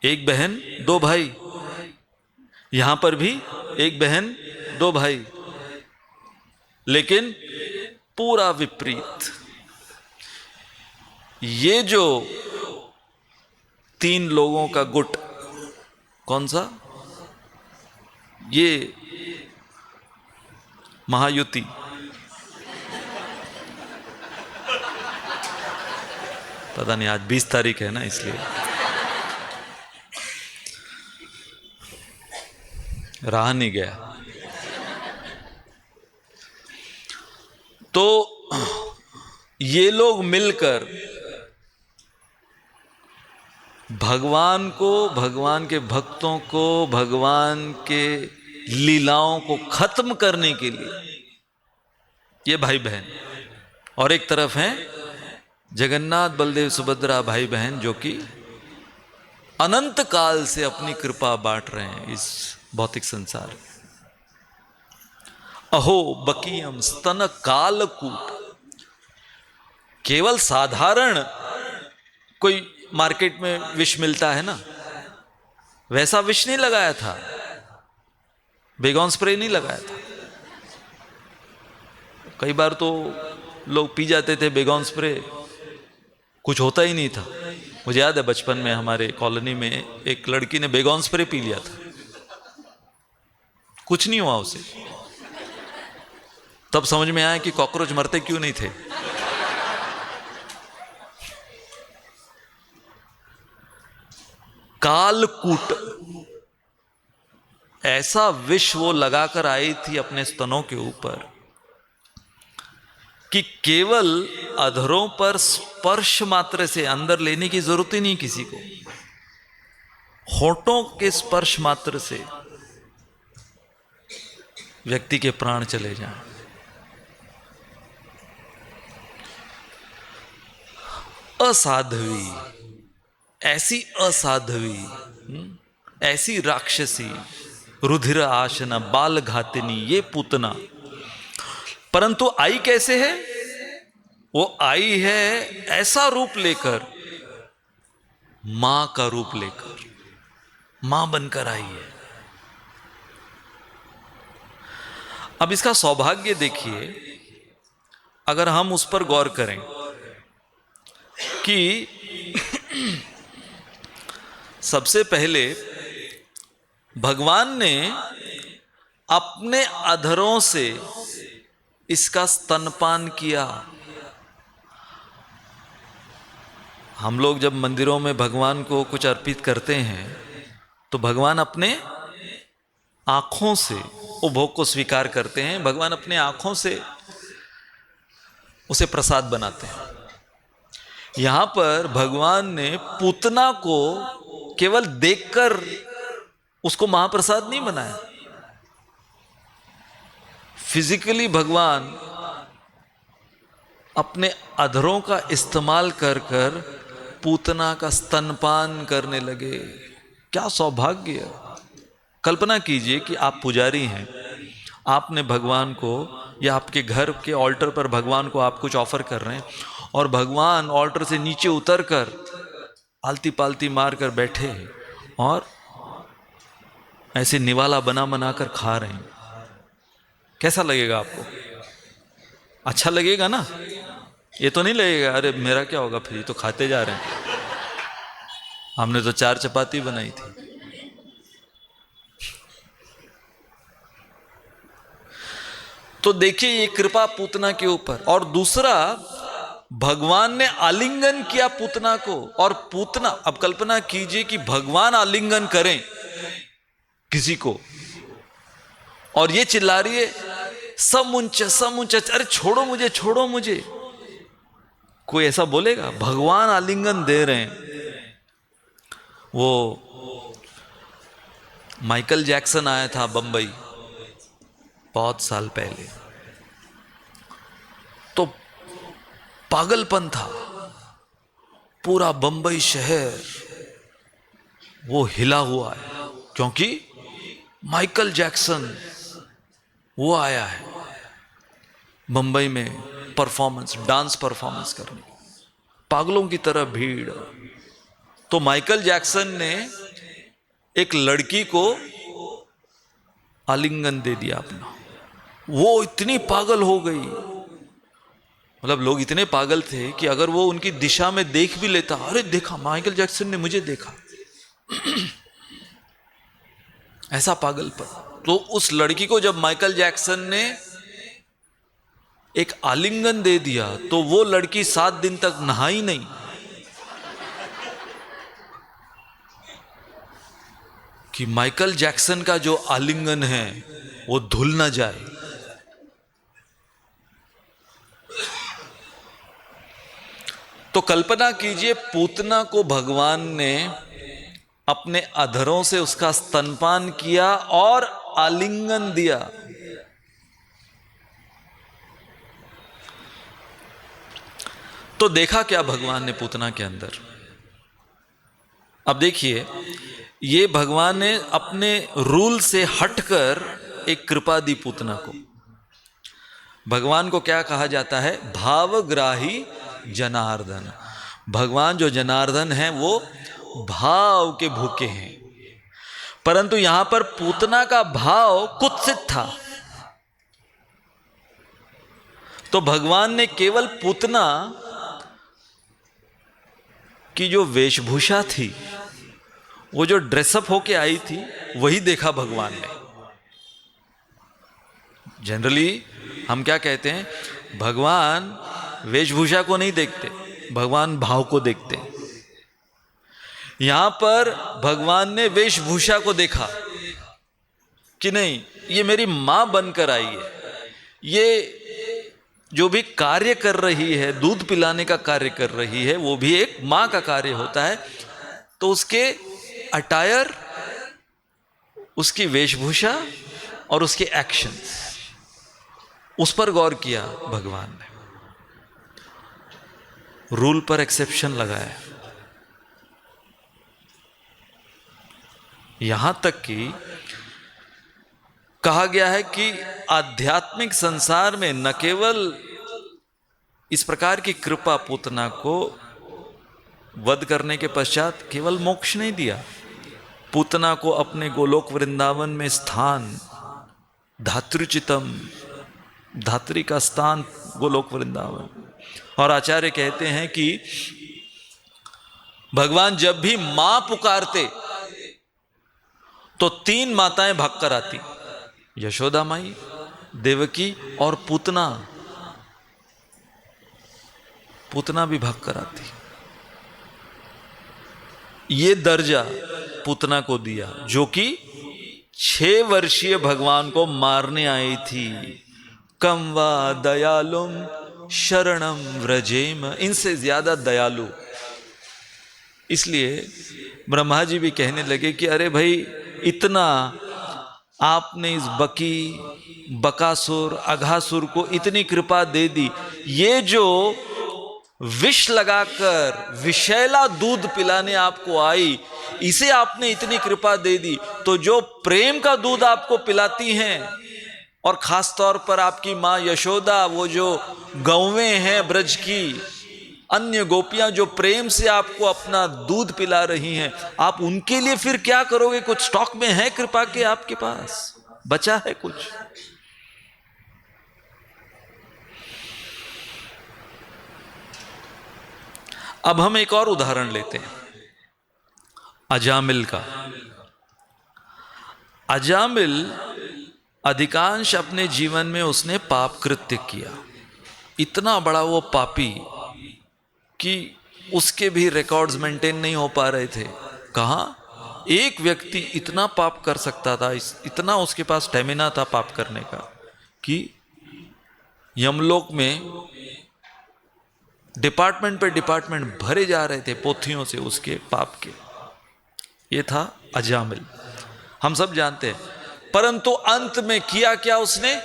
एक बहन 2 भाई। यहां पर भी एक बहन 2 भाई, लेकिन पूरा विपरीत। ये जो 3 लोगों का गुट, कौन सा? ये महायुति। पता नहीं, आज 20 तारीख है ना, इसलिए रहा नहीं गया। तो ये लोग मिलकर भगवान को, भगवान के भक्तों को, भगवान के लीलाओं को खत्म करने के लिए, ये भाई बहन। और एक तरफ हैं जगन्नाथ, बलदेव, सुभद्रा भाई बहन, जो कि अनंत काल से अपनी कृपा बांट रहे हैं इस भौतिक संसार में। अहो बकीयम स्तन कालकूट। केवल साधारण कोई मार्केट में विष मिलता है ना, वैसा विष नहीं लगाया था, बेगॉन स्प्रे नहीं लगाया था। कई बार तो लोग पी जाते थे बेगॉन स्प्रे, कुछ होता ही नहीं था। मुझे याद है बचपन में हमारे कॉलोनी में एक लड़की ने बेगॉन स्प्रे पी लिया था, कुछ नहीं हुआ उसे। तब समझ में आया कि कॉकरोच मरते क्यों नहीं थे। कालकूट, ऐसा विष वो लगाकर आई थी अपने स्तनों के ऊपर कि केवल अधरों पर स्पर्श मात्र से, अंदर लेने की जरूरत ही नहीं किसी को, होठों के स्पर्श मात्र से व्यक्ति के प्राण चले जाएं। असाध्वी, ऐसी असाध्वी, ऐसी राक्षसी, रुधिर आशना, बाल घातिनी, ये पूतना। परंतु आई कैसे है? वो आई है ऐसा रूप लेकर, मां का रूप लेकर, मां बनकर आई है। अब इसका सौभाग्य देखिए, अगर हम उस पर गौर करें कि सबसे पहले भगवान ने अपने अधरों से इसका स्तनपान किया। हम लोग जब मंदिरों में भगवान को कुछ अर्पित करते हैं तो भगवान अपने आंखों से उपभोग को स्वीकार करते हैं, भगवान अपने आंखों से उसे प्रसाद बनाते हैं। यहां पर भगवान ने पूतना को केवल देखकर उसको महाप्रसाद नहीं बनाया। फिजिकली भगवान अपने अधरों का इस्तेमाल कर कर पूतना का स्तनपान करने लगे। क्या सौभाग्य! कल्पना कीजिए कि आप पुजारी हैं, आपने भगवान को या आपके घर के ऑल्टर पर भगवान को आप कुछ ऑफर कर रहे हैं और भगवान ऑल्टर से नीचे उतर कर आलती पालती मार कर बैठे हैं और ऐसे निवाला बना बना कर खा रहे हैं। कैसा लगेगा आपको? अच्छा लगेगा ना? ये तो नहीं लगेगा अरे मेरा क्या होगा, फिर तो खाते जा रहे हैं, हमने तो 4 चपाती बनाई थी। तो देखिए ये कृपा पूतना के ऊपर। और दूसरा, भगवान ने आलिंगन किया पूतना को, और पूतना, अब कल्पना कीजिए कि भगवान आलिंगन करें किसी को और ये चिल्ला रही है समुंच, अरे छोड़ो मुझे, छोड़ो मुझे। कोई ऐसा बोलेगा? भगवान आलिंगन दे रहे हैं। वो माइकल जैक्सन आया था बंबई बहुत साल पहले, तो पागलपन था, पूरा बंबई शहर वो हिला हुआ है क्योंकि माइकल जैक्सन वो आया है बंबई में परफॉर्मेंस, डांस परफॉर्मेंस करने, पागलों की तरह भीड़। तो माइकल जैक्सन ने एक लड़की को आलिंगन दे दिया अपना, वो इतनी पागल हो गई, मतलब लोग इतने पागल थे कि अगर वो उनकी दिशा में देख भी लेता, अरे देखा माइकल जैक्सन ने मुझे देखा, ऐसा पागलपन। तो उस लड़की को जब माइकल जैक्सन ने एक आलिंगन दे दिया तो वो लड़की 7 दिन तक नहाई नहीं, कि माइकल जैक्सन का जो आलिंगन है वो धुल ना जाए। तो कल्पना कीजिए पूतना को भगवान ने अपने अधरों से उसका स्तनपान किया और आलिंगन दिया। तो देखा क्या भगवान ने पूतना के अंदर? अब देखिए, ये भगवान ने अपने रूल से हटकर एक कृपा दी पूतना को। भगवान को क्या कहा जाता है? भावग्राही जनार्दन। भगवान जो जनार्दन है वो भाव के भूखे हैं, परंतु यहां पर पूतना का भाव कुत्सित था। तो भगवान ने केवल पूतना की जो वेशभूषा थी, वो जो ड्रेसअप होके आई थी, वही देखा भगवान ने। जनरली हम क्या कहते हैं? भगवान वेशभूषा को नहीं देखते, भगवान भाव को देखते हैं। यहां पर भगवान ने वेशभूषा को देखा कि नहीं, ये मेरी मां बनकर आई है, ये जो भी कार्य कर रही है, दूध पिलाने का कार्य कर रही है, वो भी एक मां का कार्य होता है। तो उसके अटायर, उसकी वेशभूषा और उसके एक्शंस, उस पर गौर किया भगवान ने, रूल पर एक्सेप्शन लगाया। यहां तक कि कहा गया है कि आध्यात्मिक संसार में न केवल इस प्रकार की कृपा पूतना को वध करने के पश्चात केवल मोक्ष नहीं दिया, पूतना को अपने गोलोक वृंदावन में स्थान, धातृचितम, धात्री का स्थान गोलोक वृंदावन। और आचार्य कहते हैं कि भगवान जब भी मां पुकारते तो 3 माताएं भाग कर आती, यशोदा माई, देवकी और पूतना। पूतना भी भाग कर आती। ये दर्जा पूतना को दिया, जो कि 6 वर्षीय भगवान को मारने आई थी। कम वा दयालुम शरणम व्रजेम, इनसे ज्यादा दयालु। इसलिए ब्रह्मा जी भी कहने लगे कि अरे भाई, इतना आपने इस बकासुर अघासुर को इतनी कृपा दे दी, ये जो विष लगाकर विषैला दूध पिलाने आपको आई, इसे आपने इतनी कृपा दे दी, तो जो प्रेम का दूध आपको पिलाती हैं, और खास तौर पर आपकी मां यशोदा, वो जो गौवें हैं ब्रज की, अन्य गोपियां जो प्रेम से आपको अपना दूध पिला रही हैं, आप उनके लिए फिर क्या करोगे? कुछ स्टॉक में है कृपा के आपके पास? बचा है कुछ? अब हम एक और उदाहरण लेते हैं, अजामिल का। अजामिल अधिकांश अपने जीवन में उसने पाप कृत्य किया, इतना बड़ा वो पापी कि उसके भी रिकॉर्ड्स मेंटेन नहीं हो पा रहे थे। कहां एक व्यक्ति इतना पाप कर सकता था, इतना उसके पास स्टेमिना था पाप करने का, कि यमलोक में डिपार्टमेंट पे डिपार्टमेंट भरे जा रहे थे पोथियों से उसके पाप के। ये था अजामिल, हम सब जानते हैं। परंतु अंत में किया क्या उसने?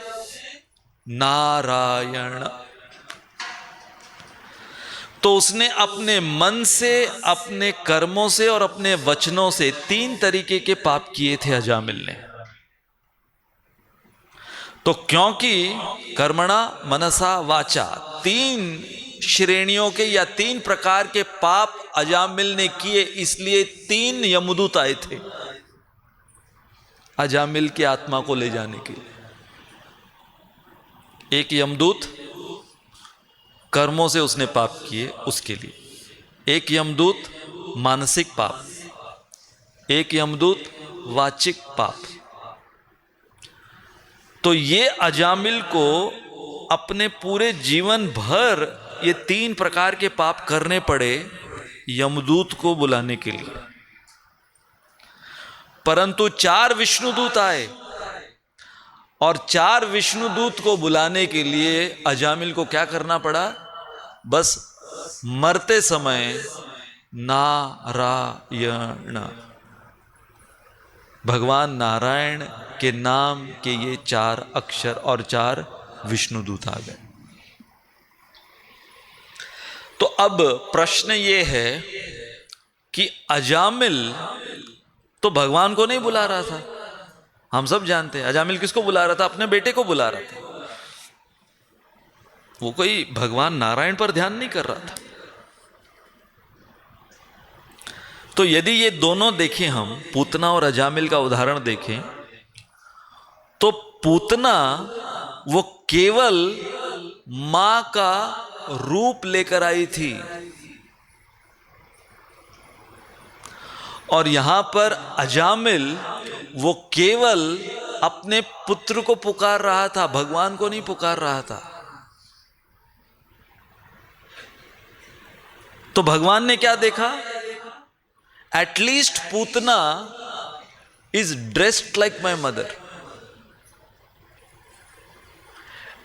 नारायण। तो उसने अपने मन से, अपने कर्मों से और अपने वचनों से 3 तरीके के पाप किए थे अजामिल ने। तो क्योंकि कर्मणा मनसा वाचा 3 श्रेणियों के या 3 प्रकार के पाप अजामिल ने किए, इसलिए 3 यमदूत आए थे अजामिल की आत्मा को ले जाने के लिए। एक यमदूत कर्मों से उसने पाप किए उसके लिए, एक यमदूत मानसिक पाप, एक यमदूत वाचिक पाप। तो ये अजामिल को अपने पूरे जीवन भर ये 3 प्रकार के पाप करने पड़े यमदूत को बुलाने के लिए। परंतु 4 विष्णुदूत आए, और 4 विष्णुदूत को बुलाने के लिए अजामिल को क्या करना पड़ा? बस मरते समय नारायण, भगवान नारायण के नाम के ये 4 अक्षर और 4 विष्णुदूत आ गए। तो अब प्रश्न ये है कि अजामिल तो भगवान को नहीं बुला रहा था, हम सब जानते हैं। अजामिल किसको बुला रहा था? अपने बेटे को बुला रहा था। वो कोई भगवान नारायण पर ध्यान नहीं कर रहा था। तो यदि ये दोनों देखें, हम पूतना और अजामिल का उदाहरण देखें, तो पूतना वो केवल मां का रूप लेकर आई थी, और यहां पर अजामिल वो केवल अपने पुत्र को पुकार रहा था, भगवान को नहीं पुकार रहा था। तो भगवान ने क्या देखा? At least Putana is dressed like my mother,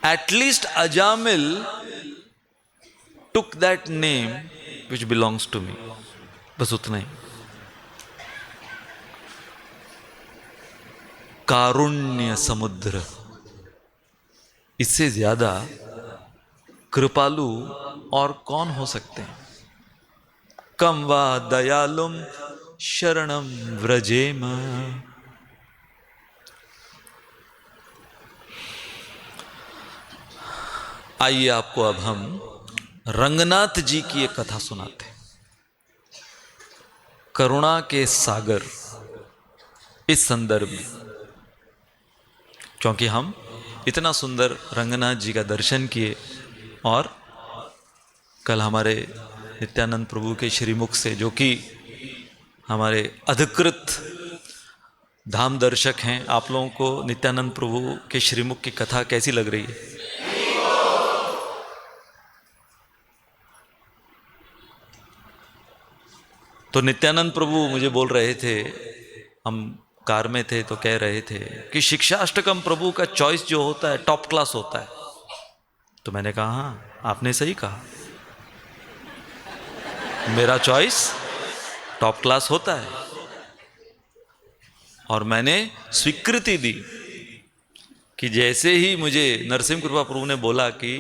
at least Ajamil took that name which belongs to me, बस उतना ही। कारुण्य समुद्र, इससे ज्यादा कृपालु और कौन हो सकते हैं? कम वा दयालुम शरणम व्रजेम। आइए आपको अब हम रंगनाथ जी की एक कथा सुनाते हैं, करुणा के सागर, इस संदर्भ में। क्योंकि हम इतना सुंदर रंगनाथ जी का दर्शन किए, और कल हमारे नित्यानंद प्रभु के श्रीमुख से, जो कि हमारे अधिकृत धाम दर्शक हैं, आप लोगों को नित्यानंद प्रभु के श्रीमुख की कथा कैसी लग रही है? तो नित्यानंद प्रभु मुझे बोल रहे थे, हम कार में थे तो कह रहे थे कि शिक्षाष्टकम प्रभु का चॉइस जो होता है टॉप क्लास होता है। तो मैंने कहा हाँ, आपने सही कहा, मेरा चॉइस टॉप क्लास होता है। और मैंने स्वीकृति दी कि जैसे ही मुझे नरसिंह कृपा प्रभु ने बोला कि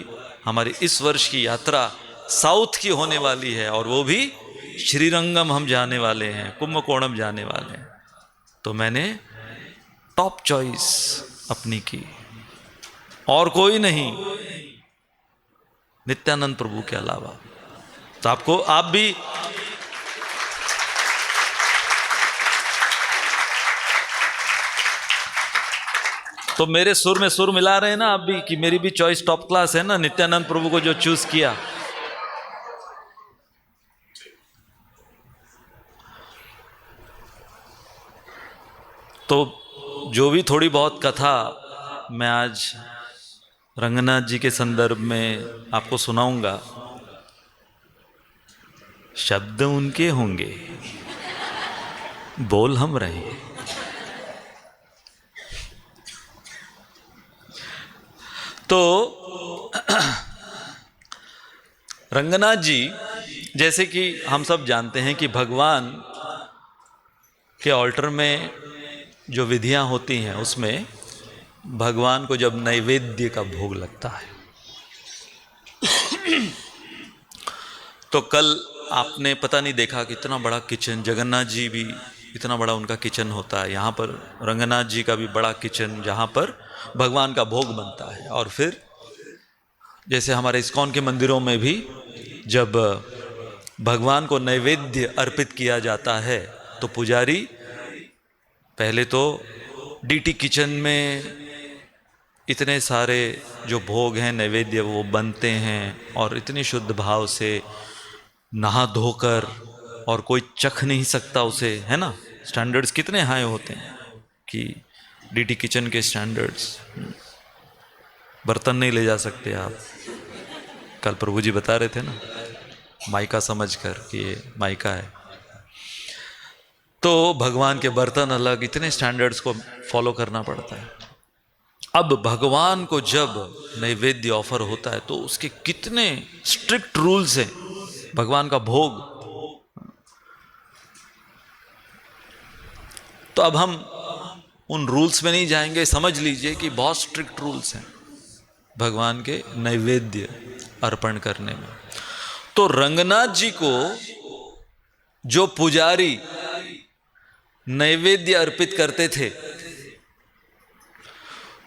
हमारी इस वर्ष की यात्रा साउथ की होने वाली है और वो भी श्रीरंगम हम जाने वाले हैं, कुंभकोणम जाने वाले हैं, तो मैंने टॉप चॉइस अपनी की और कोई नहीं, नित्यानंद प्रभु के अलावा। तो आपको, आप भी तो मेरे सुर में सुर मिला रहे हैं ना आप भी कि मेरी भी चॉइस टॉप क्लास है ना, नित्यानंद प्रभु को जो चूज किया। तो जो भी थोड़ी बहुत कथा मैं आज रंगनाथ जी के संदर्भ में आपको सुनाऊंगा, शब्द उनके होंगे, बोल हम रहे। तो रंगनाथ जी, जैसे कि हम सब जानते हैं कि भगवान के ऑल्टर में जो विधियां होती हैं उसमें भगवान को जब नैवेद्य का भोग लगता है, तो कल आपने पता नहीं देखा कि इतना बड़ा किचन, जगन्नाथ जी भी इतना बड़ा उनका किचन होता है, यहाँ पर रंगनाथ जी का भी बड़ा किचन जहाँ पर भगवान का भोग बनता है। और फिर जैसे हमारे इस्कॉन के मंदिरों में भी जब भगवान को नैवेद्य अर्पित किया जाता है तो पुजारी पहले तो डीटी किचन में इतने सारे जो भोग हैं नैवेद्य वो बनते हैं और इतने शुद्ध भाव से नहा धोकर, और कोई चख नहीं सकता उसे, है ना। स्टैंडर्ड्स कितने हाई होते हैं कि डीटी किचन के स्टैंडर्ड्स, बर्तन नहीं ले जा सकते आप। कल प्रभु जी बता रहे थे ना, माइका समझकर कि ये माइका है। तो भगवान के बर्तन अलग, इतने स्टैंडर्ड्स को फॉलो करना पड़ता है। अब भगवान को जब नैवेद्य ऑफर होता है तो उसके कितने स्ट्रिक्ट रूल्स हैं भगवान का भोग। तो अब हम उन रूल्स में नहीं जाएंगे, समझ लीजिए कि बहुत स्ट्रिक्ट रूल्स हैं भगवान के नैवेद्य अर्पण करने में। तो रंगनाथ जी को जो पुजारी नैवेद्य अर्पित करते थे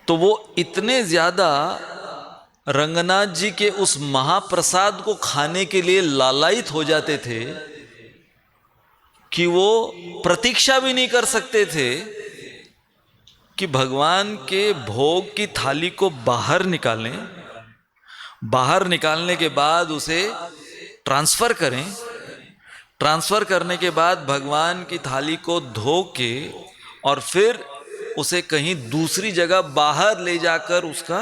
तो वो इतने ज्यादा रंगनाथ जी के उस महाप्रसाद को खाने के लिए लालायित हो जाते थे कि वो प्रतीक्षा भी नहीं कर सकते थे कि भगवान के भोग की थाली को बाहर निकालें, बाहर निकालने के बाद उसे ट्रांसफर करें, ट्रांसफर करने के बाद भगवान की थाली को धो के और फिर उसे कहीं दूसरी जगह बाहर ले जाकर उसका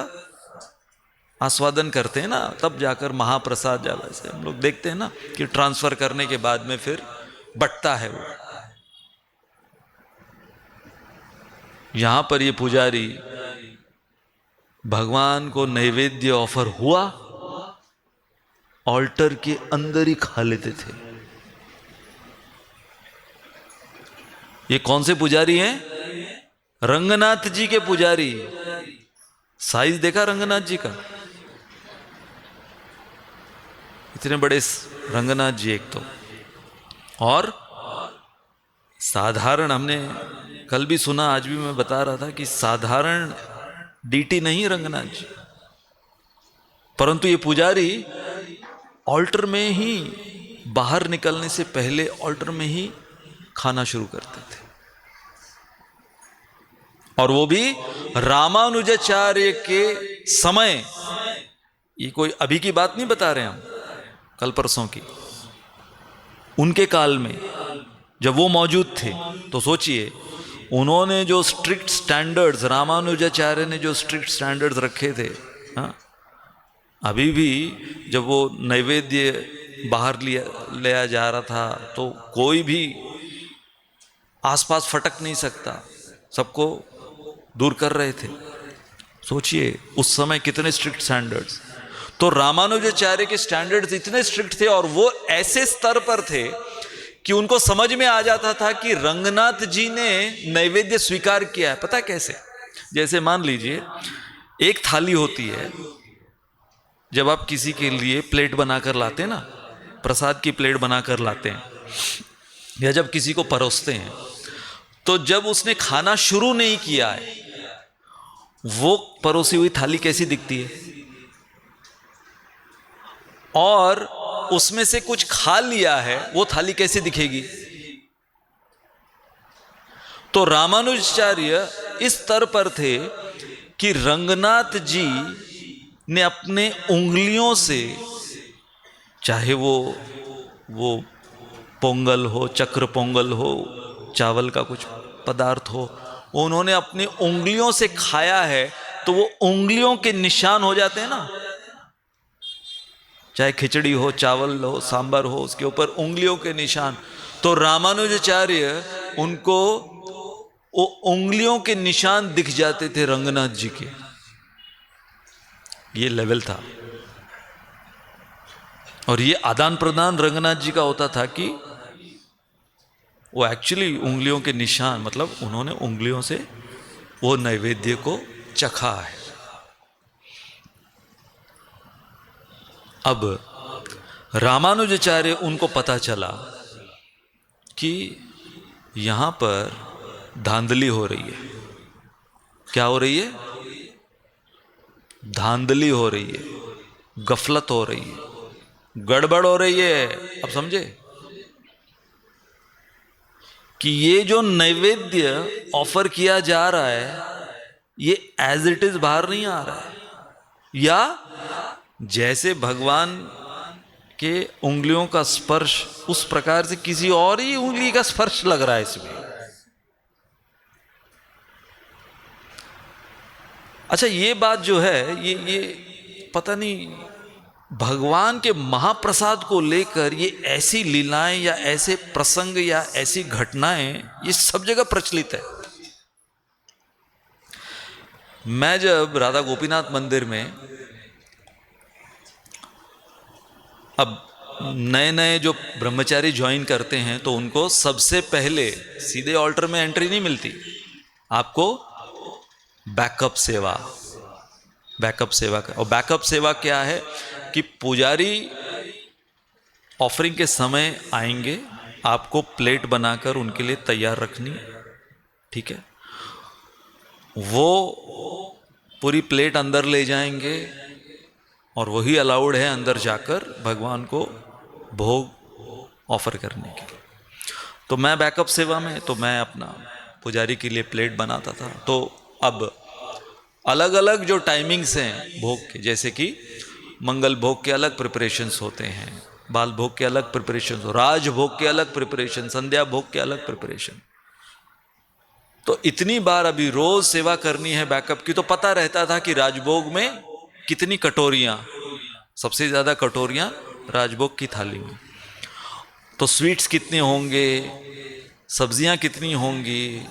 आस्वादन करते हैं ना, तब जाकर महाप्रसाद जाला से हम लोग देखते हैं ना कि ट्रांसफर करने के बाद में फिर बटता है वो। यहां पर ये पुजारी भगवान को नैवेद्य ऑफर हुआ, ऑल्टर के अंदर ही खा लेते थे। ये कौन से पुजारी हैं? रंगनाथ जी के पुजारी। साइज देखा रंगनाथ जी का, इतने बड़े रंगनाथ जी एक तो, और साधारण, हमने कल भी सुना, आज भी मैं बता रहा था कि साधारण डीटी नहीं रंगनाथ जी, परंतु ये पुजारी ऑल्टर में ही, बाहर निकलने से पहले ऑल्टर में ही खाना शुरू करते थे। और वो भी रामानुजाचार्य के समय। ये कोई अभी की बात नहीं बता रहे हम, कल परसों की, उनके काल में जब वो मौजूद थे। तो सोचिए उन्होंने जो स्ट्रिक्ट स्टैंडर्ड्स, रामानुजाचार्य ने जो स्ट्रिक्ट स्टैंडर्ड्स रखे थे, हाँ, अभी भी जब वो नैवेद्य बाहर लिया जा रहा था तो कोई भी आसपास फटक नहीं सकता, सबको दूर कर रहे थे। सोचिए उस समय कितने स्ट्रिक्ट स्टैंडर्ड्स। तो रामानुजाचार्य के स्टैंडर्ड्स इतने स्ट्रिक्ट थे और वो ऐसे स्तर पर थे कि उनको समझ में आ जाता था कि रंगनाथ जी ने नैवेद्य स्वीकार किया है। पता कैसे? जैसे मान लीजिए एक थाली होती है, जब आप किसी के लिए प्लेट बनाकर लाते हैं ना, प्रसाद की प्लेट बनाकर लाते हैं या जब किसी को परोसते हैं, तो जब उसने खाना शुरू नहीं किया है वो परोसी हुई थाली कैसी दिखती है, और उसमें से कुछ खा लिया है वो थाली कैसी दिखेगी। तो रामानुजाचार्य इस स्तर पर थे कि रंगनाथ जी ने अपने उंगलियों से, चाहे वो पोंगल हो, चक्र पोंगल हो, चावल का कुछ पदार्थ हो, उन्होंने अपनी उंगलियों से खाया है, तो वो उंगलियों के निशान हो जाते हैं ना। चाहे खिचड़ी हो, चावल हो, सांबर हो, उसके ऊपर उंगलियों के निशान। तो रामानुजाचार्य उनको वो उंगलियों के निशान दिख जाते थे रंगनाथ जी के। ये लेवल था। और ये आदान प्रदान रंगनाथ जी का होता था कि वो एक्चुअली उंगलियों के निशान, मतलब उन्होंने उंगलियों से वो नैवेद्य को चखा है। अब रामानुजाचार्य उनको पता चला कि यहां पर धांधली हो रही है। क्या हो रही है? धांधली हो रही है, गफलत हो रही है, गड़बड़ हो रही है। अब समझे कि ये जो नैवेद्य ऑफर किया जा रहा है ये एज इट इज बाहर नहीं आ रहा है, या जैसे भगवान के उंगलियों का स्पर्श उस प्रकार से किसी और ही उंगली का स्पर्श लग रहा है इसमें। अच्छा, ये बात जो है ये पता नहीं, भगवान के महाप्रसाद को लेकर ये ऐसी लीलाएं या ऐसे प्रसंग या ऐसी घटनाएं ये सब जगह प्रचलित है। मैं जब राधा गोपीनाथ मंदिर में, अब नए नए जो ब्रह्मचारी ज्वाइन करते हैं तो उनको सबसे पहले सीधे ऑल्टर में एंट्री नहीं मिलती, आपको बैकअप सेवा और बैकअप सेवा क्या है कि पुजारी ऑफरिंग के समय आएंगे, आपको प्लेट बनाकर उनके लिए तैयार रखनी, ठीक है। वो पूरी प्लेट अंदर ले जाएंगे और वही अलाउड है अंदर जाकर भगवान को भोग ऑफर करने के लिए। तो मैं बैकअप सेवा में, तो मैं अपना पुजारी के लिए प्लेट बनाता था। तो अब अलग अलग जो टाइमिंग्स हैं भोग के, जैसे कि मंगल भोग के अलग प्रिपरेशंस होते हैं, बाल भोग के अलग प्रिपरेशंस, राज भोग के अलग प्रिपरेशन, संध्या भोग के अलग प्रिपरेशन। तो इतनी बार अभी रोज सेवा करनी है बैकअप की, तो पता रहता था कि राजभोग में कितनी कटोरियां, सबसे ज्यादा कटोरियां राजभोग की थाली में। तो स्वीट्स कितने होंगे, सब्जियां कितनी होंगी,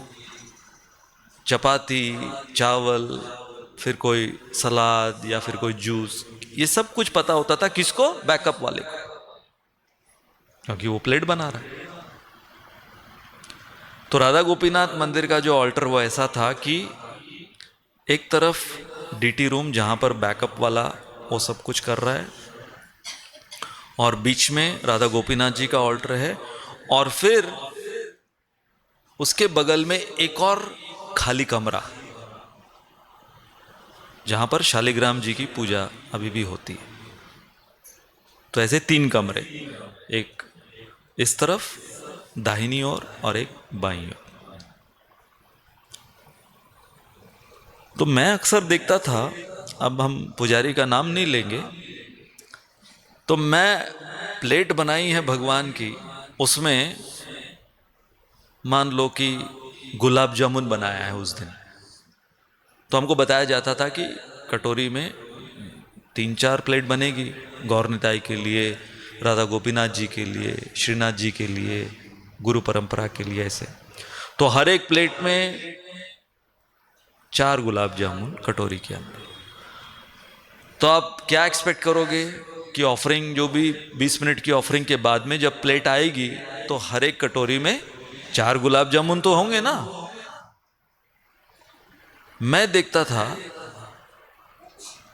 चपाती, चावल, फिर कोई सलाद या फिर कोई जूस, ये सब कुछ पता होता था किसको? बैकअप वाले को, क्योंकि वो प्लेट बना रहा है। तो राधा गोपीनाथ मंदिर का जो ऑल्टर वो ऐसा था कि एक तरफ डीटी रूम जहां पर बैकअप वाला वो सब कुछ कर रहा है, और बीच में राधा गोपीनाथ जी का ऑल्टर है, और फिर उसके बगल में एक और खाली कमरा जहां पर शालिग्राम जी की पूजा अभी भी होती है। तो ऐसे 3 कमरे, एक इस तरफ दाहिनी ओर और एक बाईं ओर। तो मैं अक्सर देखता था, अब हम पुजारी का नाम नहीं लेंगे, तो मैं प्लेट बनाई है भगवान की, उसमें मान लो कि गुलाब जामुन बनाया है उस दिन, तो हमको बताया जाता था कि कटोरी में 3-4 प्लेट बनेगी, गौर निताई के लिए, राधा गोपीनाथ जी के लिए, श्रीनाथ जी के लिए, गुरु परंपरा के लिए, ऐसे। तो हर एक प्लेट में 4 गुलाब जामुन कटोरी के अंदर। तो आप क्या एक्सपेक्ट करोगे कि ऑफरिंग, जो भी 20 मिनट की ऑफरिंग के बाद में जब प्लेट आएगी तो हर एक कटोरी में 4 गुलाब जामुन तो होंगे ना। मैं देखता था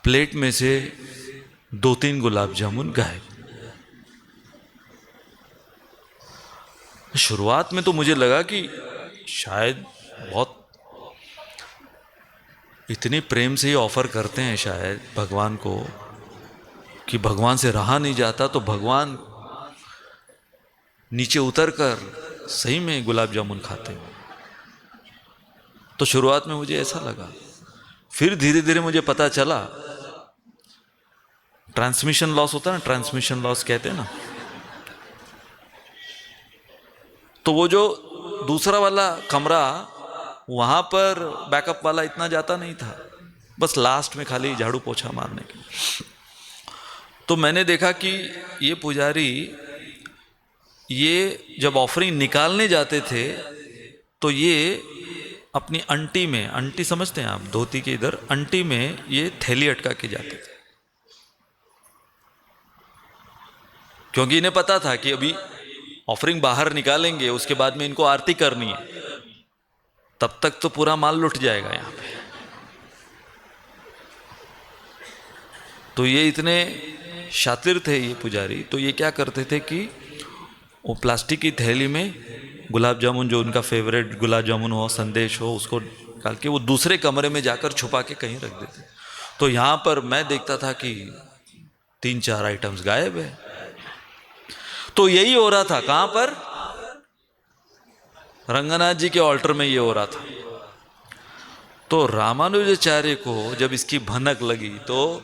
प्लेट में से 2-3 गुलाब जामुन गायब। शुरुआत में तो मुझे लगा कि शायद बहुत इतनी प्रेम से ही ऑफर करते हैं शायद भगवान को, कि भगवान से रहा नहीं जाता, तो भगवान नीचे उतर कर सही में गुलाब जामुन खाते हैं। तो शुरुआत में मुझे ऐसा लगा। फिर धीरे धीरे मुझे पता चला, ट्रांसमिशन लॉस होता है ना, ट्रांसमिशन लॉस कहते हैं ना, तो वो जो दूसरा वाला कमरा, वहां पर बैकअप वाला इतना जाता नहीं था, बस लास्ट में खाली झाड़ू पोछा मारने के। तो मैंने देखा कि ये पुजारी, ये जब ऑफरिंग निकालने जाते थे तो ये अपनी अंटी में, अंटी समझते हैं आप, धोती के इधर अंटी में ये थैली अटका के जाते थे, क्योंकि इन्हें पता था कि अभी ऑफरिंग बाहर निकालेंगे, उसके बाद में इनको आरती करनी है, तब तक तो पूरा माल लुट जाएगा यहां पे। तो ये इतने शातिर थे ये पुजारी, तो ये क्या करते थे कि वो प्लास्टिक की थैली में गुलाब जामुन, जो उनका फेवरेट गुलाब जामुन हो, संदेश हो, उसको निकाल के वो दूसरे कमरे में जाकर छुपा के कहीं रख देते। तो यहाँ पर मैं देखता था कि 3-4 आइटम्स गायब है। तो यही हो रहा था कहाँ पर, रंगनाथ जी के ऑल्टर में ये हो रहा था। तो रामानुजाचार्य को जब इसकी भनक लगी तो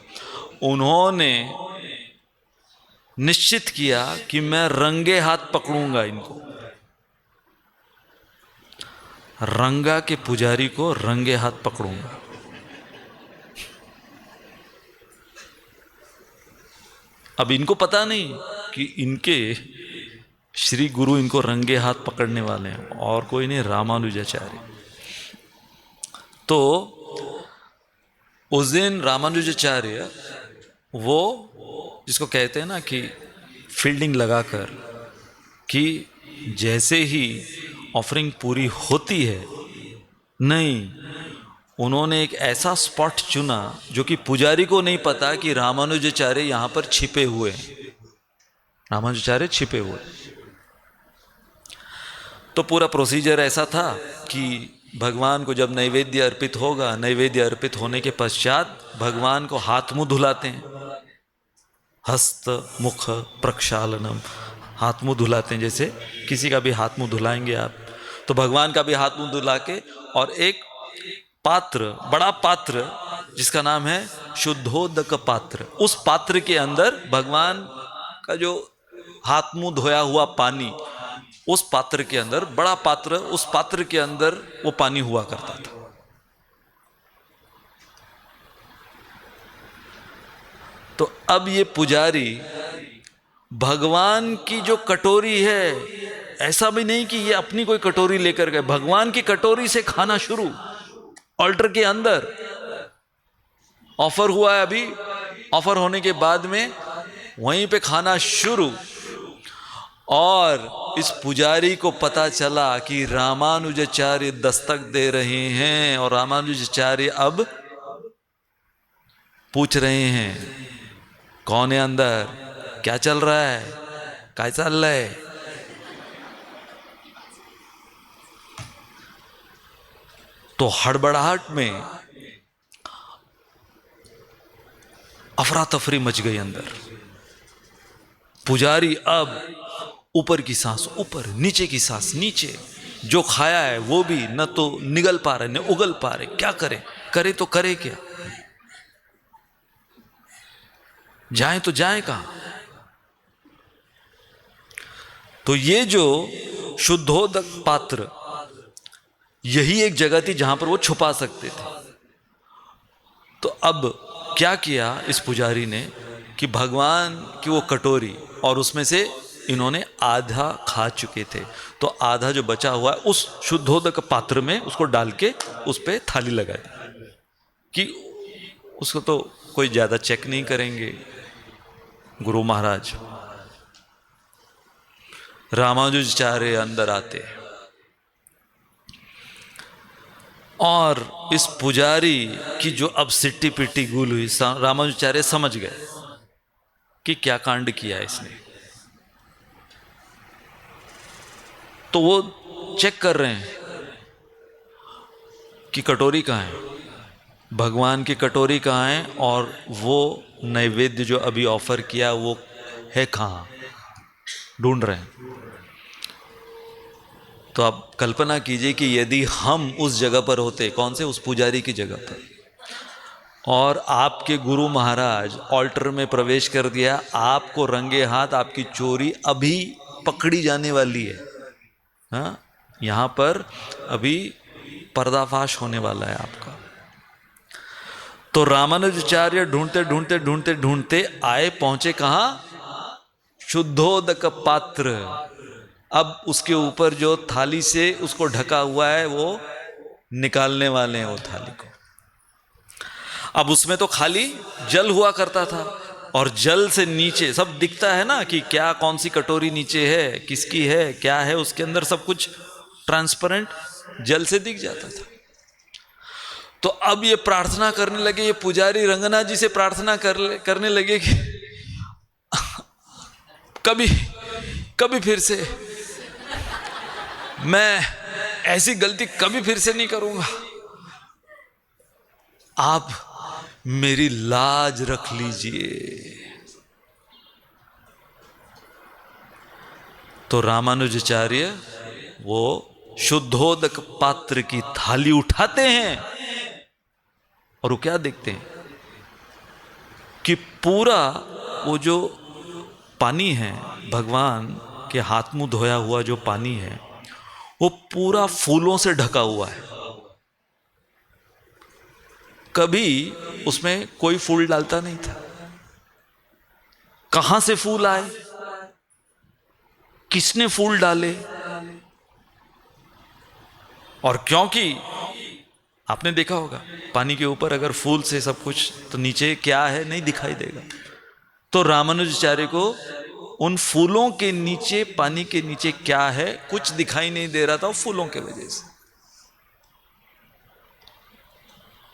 उन्होंने निश्चित किया कि मैं रंगे हाथ पकड़ूंगा इनको, रंगा के पुजारी को रंगे हाथ पकड़ूंगा। अब इनको पता नहीं कि इनके श्री गुरु इनको रंगे हाथ पकड़ने वाले हैं, और कोई नहीं, रामानुजाचार्य। तो उस दिन रामानुजाचार्य, वो जिसको कहते हैं ना कि फील्डिंग लगाकर, कि जैसे ही ऑफरिंग पूरी होती है, नहीं, उन्होंने एक ऐसा स्पॉट चुना जो कि पुजारी को नहीं पता कि रामानुजाचार्य यहां पर छिपे हुए हैं, रामानुजाचार्य छिपे हुए। तो पूरा प्रोसीजर ऐसा था कि भगवान को जब नैवेद्य अर्पित होगा, नैवेद्य अर्पित होने के पश्चात भगवान को हाथ मुंह धुलाते हैं, हस्त मुख प्रक्षालनम, हाथ मुंह धुलाते हैं, जैसे किसी का भी हाथ मुंह धुलाएंगे आप, तो भगवान का भी हाथ मुंह धुला के, और एक पात्र, बड़ा पात्र जिसका नाम है शुद्धोदक पात्र, उस पात्र के अंदर भगवान का जो हाथ मुंह धोया हुआ पानी, उस पात्र के अंदर, बड़ा पात्र, उस पात्र के अंदर वो पानी हुआ करता था। तो अब ये पुजारी भगवान की जो कटोरी है, ऐसा भी नहीं कि ये अपनी कोई कटोरी लेकर गए, भगवान की कटोरी से खाना शुरू, ऑल्टर के अंदर। ऑफर हुआ है अभी, ऑफर होने के बाद में वहीं पे खाना शुरू। और इस पुजारी को पता चला कि रामानुजाचार्य दस्तक दे रहे हैं, और रामानुजाचार्य अब पूछ रहे हैं, कौन है अंदर, क्या चल रहा है, क्या चल रहा है। तो हड़बड़ाहट में अफरा तफरी मच गई अंदर। पुजारी अब ऊपर की सांस ऊपर, नीचे की सांस नीचे, जो खाया है वो भी न तो निगल पा रहे न उगल पा रहे, क्या करे, करे तो करे क्या, जाए तो जाए कहां। तो ये जो शुद्धोदक पात्र, यही एक जगह थी जहां पर वो छुपा सकते थे। तो अब क्या किया इस पुजारी ने कि भगवान की वो कटोरी, और उसमें से इन्होंने आधा खा चुके थे, तो आधा जो बचा हुआ है उस शुद्धोदक पात्र में उसको डाल के उस पर थाली लगा दी। कि उसको तो कोई ज़्यादा चेक नहीं करेंगे। गुरु महाराज रामानुजाचार्य अंदर आते और इस पुजारी की जो अब सिट्टी पिट्टी गुल हुई, रामानुजाचार्य समझ गए कि क्या कांड किया इसने। तो वो चेक कर रहे हैं कि कटोरी कहाँ है, भगवान की कटोरी कहाँ है, और वो नैवेद्य जो अभी ऑफर किया वो है कहाँ, ढूंढ रहे हैं। तो आप कल्पना कीजिए कि यदि हम उस जगह पर होते, कौन से, उस पुजारी की जगह पर, और आपके गुरु महाराज ऑल्टर में प्रवेश कर दिया, आपको रंगे हाथ आपकी चोरी अभी पकड़ी जाने वाली है। हाँ, यहाँ पर अभी पर्दाफाश होने वाला है आपका। तो रामानुजाचार्य ढूंढते ढूंढते ढूंढते ढूंढते आए, पहुंचे कहाँ, शुद्धोदक पात्र। अब उसके ऊपर जो थाली से उसको ढका हुआ है वो निकालने वाले हैं वो थाली को। अब उसमें तो खाली जल हुआ करता था, और जल से नीचे सब दिखता है ना कि क्या, कौन सी कटोरी नीचे है, किसकी है, क्या है उसके अंदर, सब कुछ ट्रांसपेरेंट जल से दिख जाता था। तो अब ये प्रार्थना करने लगे, ये पुजारी रंगनाथ जी से प्रार्थना करने लगे कि कभी फिर से मैं ऐसी गलती कभी फिर से नहीं करूंगा, आप मेरी लाज रख लीजिए। तो रामानुजाचार्य वो शुद्धोदक पात्र की थाली उठाते हैं और वो क्या देखते हैं कि पूरा वो जो पानी है, भगवान के हाथ मुंह धोया हुआ जो पानी है, वो पूरा फूलों से ढका हुआ है। कभी उसमें कोई फूल डालता नहीं था। कहां से फूल आए, किसने फूल डाले, और क्योंकि आपने देखा होगा पानी के ऊपर अगर फूल से सब कुछ, तो नीचे क्या है नहीं दिखाई देगा। तो रामानुजाचार्य को उन फूलों के नीचे, पानी के नीचे क्या है कुछ दिखाई नहीं दे रहा था, फूलों के वजह से।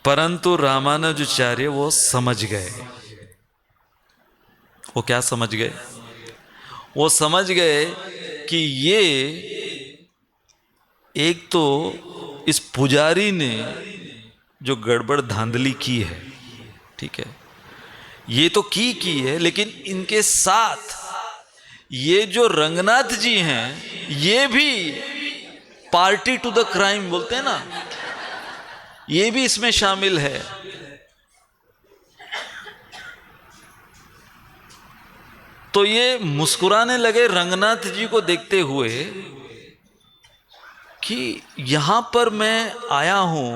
परंतु रामानुजाचार्य वो समझ गए। वो क्या समझ गए, वो समझ गए कि ये एक तो इस पुजारी ने जो गड़बड़ धांधली की है, ठीक है, ये तो की है, लेकिन इनके साथ ये जो रंगनाथ जी हैं, ये भी पार्टी टू द क्राइम बोलते हैं ना, ये भी इसमें शामिल है। तो ये मुस्कुराने लगे रंगनाथ जी को देखते हुए कि यहां पर मैं आया हूं